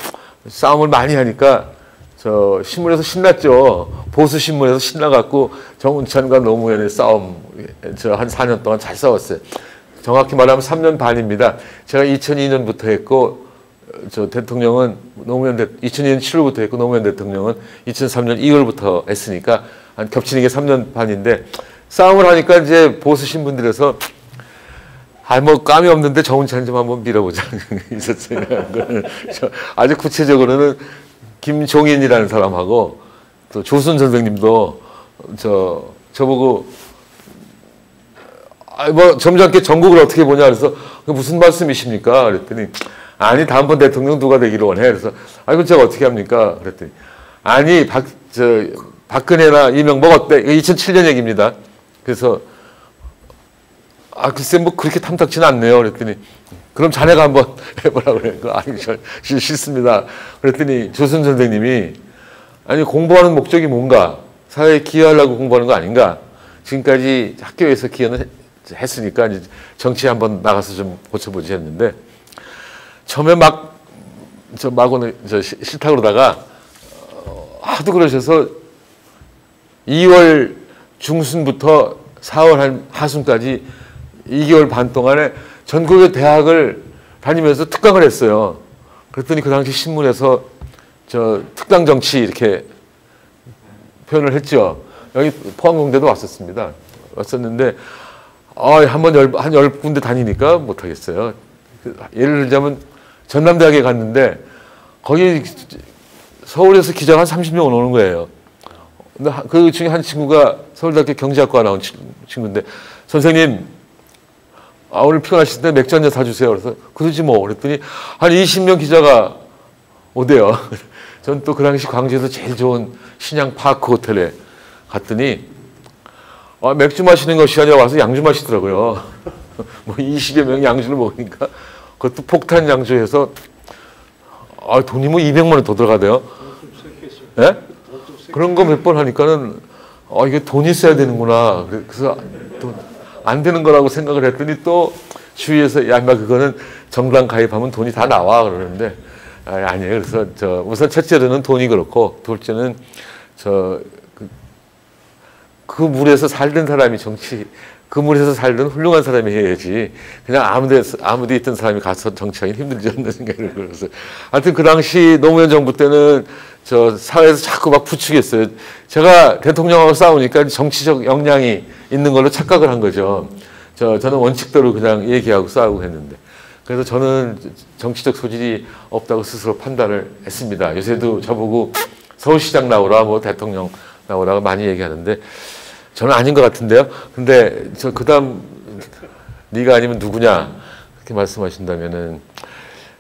싸움을 많이 하니까 저 신문에서 신났죠. 보수 신문에서 신나갖고 정운찬과 노무현의 싸움 저 한 4년 동안 잘 싸웠어요. 정확히 말하면 3년 반입니다. 제가 2002년부터 했고 저 대통령은 2002년 7월부터 했고 노무현 대통령은 2003년 2월부터 했으니까 한 겹치는 게 3년 반인데 싸움을 하니까 이제 보수 신문들에서 뭐 감이 없는데 정운찬 좀 한번 밀어보자 있었어요. 아주 구체적으로는 김종인이라는 사람하고 또 조순 선생님도 저보고 뭐 점잖게 전국을 어떻게 보냐 그래서 무슨 말씀이십니까? 그랬더니 아니 다음번 대통령 누가 되기를 원해. 그래서 그럼 제가 어떻게 합니까? 그랬더니 아니 박근혜나 이명박 어때? 2007년 얘기입니다. 그래서 글쎄 뭐 그렇게 탐탁지는 않네요. 그랬더니 그럼 자네가 한번 해보라 그래. 아니 싫습니다. 그랬더니 조순 선생님이 아니 공부하는 목적이 뭔가 사회에 기여하려고 공부하는 거 아닌가. 지금까지 학교에서 기여는 했으니까 이제 정치에 한번 나가서 좀 고쳐보지 했는데 처음에 마고는 싫다 그러다가 하도 그러셔서 2월 중순부터 4월 한 하순까지 2개월 반 동안에 전국의 대학을 다니면서 특강을 했어요. 그랬더니 그 당시 신문에서 특강 정치 이렇게 표현을 했죠. 여기 포항공대도 왔었는데 한 10군데 다니니까 못하겠어요. 예를 들자면 전남대학에 갔는데 거기 서울에서 기자가 한 30명 오는 거예요. 근데 그 중에 한 친구가 서울대학교 경제학과 나온 친구인데 선생님 오늘 피곤하실 때 맥주 한잔 사주세요. 그래서 그러지 뭐. 그랬더니 한 20명 기자가 오대요. 전 또 그 당시 광주에서 제일 좋은 신양 파크 호텔에 갔더니 맥주 마시는 것이 아니라 와서 양주 마시더라고요. 뭐 20여 명이 양주를 먹으니까 그것도 폭탄 양주해서 돈이 뭐 200만 원 더 들어가대요. 예? 그런 거 몇 번 하니까는 이게 돈이 있어야 되는구나. 그래서 안 되는 거라고 생각을 했더니 또 주위에서 야 인마 그거는 정당 가입하면 돈이 다 나와 그러는데 아니에요. 그래서 우선 첫째로는 돈이 그렇고 둘째는 그 물에서 살던 사람이 그 물에서 살던 훌륭한 사람이 해야지 그냥 아무데 있던 사람이 가서 정치하기 힘들지 않는 생각을 그래서 하여튼 그 당시 노무현 정부 때는 사회에서 자꾸 막 부추겼어요. 제가 대통령하고 싸우니까 정치적 역량이 있는 걸로 착각을 한 거죠. 저는 원칙대로 그냥 얘기하고 싸우고 했는데 그래서 저는 정치적 소질이 없다고 스스로 판단을 했습니다. 요새도 저보고 서울시장 나오라 뭐 대통령 나오라고 많이 얘기하는데 저는 아닌 것 같은데요. 근데 그다음 네가 아니면 누구냐 그렇게 말씀하신다면은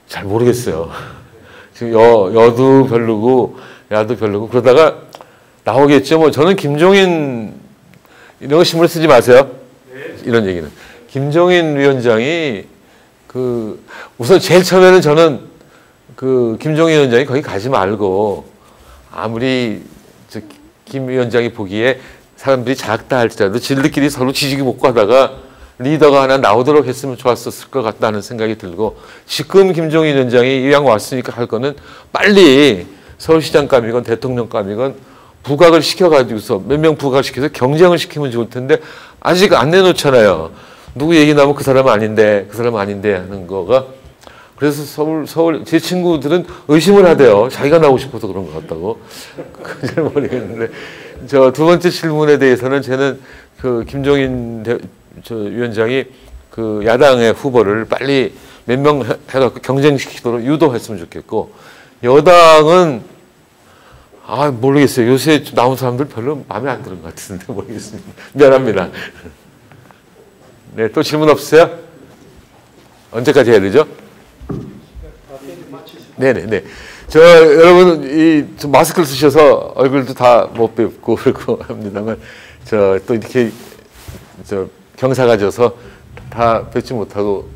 잘 모르겠어요. 지금 여도 별로고 야도 별로고 그러다가 나오겠죠. 뭐 저는 김종인 이런 거 신문에 쓰지 마세요. 이런 얘기는 김종인 위원장이 우선 제일 처음에는 저는 김종인 위원장이 거기 가지 말고 아무리 김 위원장이 보기에 사람들이 작다 할지라도 지들끼리 서로 지지기 먹고 하다가 리더가 하나 나오도록 했으면 좋았을 것 같다는 생각이 들고 지금 김종인 위원장이 이왕 왔으니까 할 거는 빨리 서울시장감이건 대통령감이건 부각을 시켜가지고서 몇 명 부각시켜서 경쟁을 시키면 좋을 텐데 아직 안 내놓잖아요. 누구 얘기 나오면 그 사람은 아닌데 그 사람은 아닌데 하는 거가 그래서 서울 제 친구들은 의심을 하대요. 자기가 나오고 싶어서 그런 것 같다고. 잘 모르겠는데 저 두 번째 질문에 대해서는 저는 그 김종인 위원장이 그 야당의 후보를 빨리 몇 명 해갖고 경쟁시키도록 유도했으면 좋겠고, 여당은 모르겠어요. 요새 나온 사람들 별로 마음에 안 드는 것 같은데 모르겠습니다. 미안합니다. 네, 또 질문 없으세요? 언제까지 해야 되죠? 네네네. 여러분, 좀 마스크를 쓰셔서 얼굴도 다 못 뵙고 그러고 합니다만, 또 이렇게, 경사가 져서 다 뵙지 못하고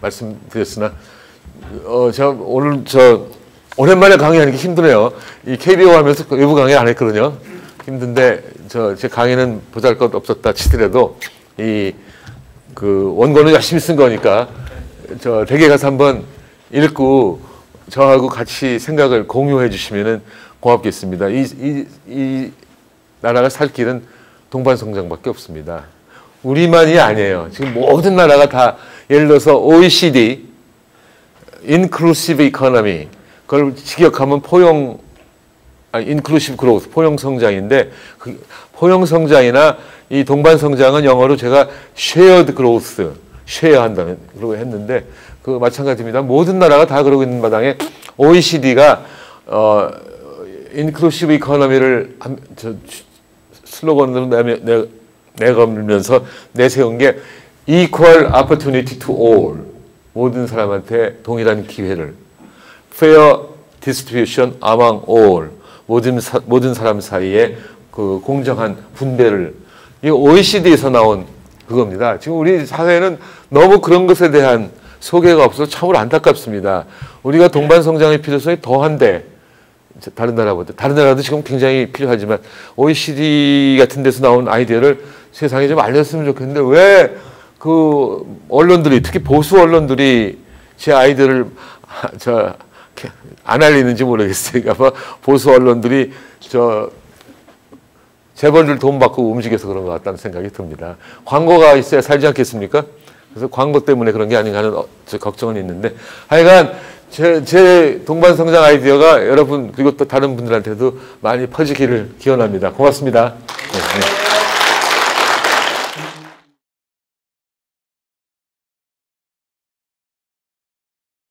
말씀드렸으나, 제가 오늘 오랜만에 강의하는 게 힘드네요. 이 KBO 하면서 외부 강의 안 했거든요. 힘든데, 제 강의는 보잘 것 없었다 치더라도, 원고는 열심히 쓴 거니까, 댁에 가서 한번 읽고, 저하고 같이 생각을 공유해 주시면 고맙겠습니다. 이 나라가 살 길은 동반성장밖에 없습니다. 우리만이 아니에요. 지금 모든 나라가 다, 예를 들어서 OECD, Inclusive Economy, 그걸 직역하면 Inclusive Growth, 포용 성장인데, 포용 성장이나 이 동반 성장은 영어로 제가 Shared Growth, 쉐어한다는 그러고 했는데, 그 마찬가지입니다. 모든 나라가 다 그러고 있는 마당에 OECD가 인클루시브 이코노미를 슬로건으로 내걸면서 내세운 게 Equal Opportunity to All, 모든 사람한테 동일한 기회를, Fair Distribution Among All, 모든 사람 사이에 그 공정한 분배를, 이 OECD에서 나온 그겁니다. 지금 우리 사회는 너무 그런 것에 대한 소개가 없어서 참으로 안타깝습니다. 우리가 동반 성장의 필요성이 더한데, 다른 나라도 지금 굉장히 필요하지만 OECD 같은 데서 나온 아이디어를 세상에 좀 알렸으면 좋겠는데, 왜 그 언론들이, 특히 보수 언론들이 제 아이디어를 안 알리는지 모르겠어요. 아마 보수 언론들이 재벌들 돈 받고 움직여서 그런 것 같다는 생각이 듭니다. 광고가 있어야 살지 않겠습니까? 그래서 광고 때문에 그런 게 아닌가 하는 걱정은 있는데, 하여간 제 동반성장 아이디어가 여러분 그리고 또 다른 분들한테도 많이 퍼지기를 기원합니다. 고맙습니다. 네, 네.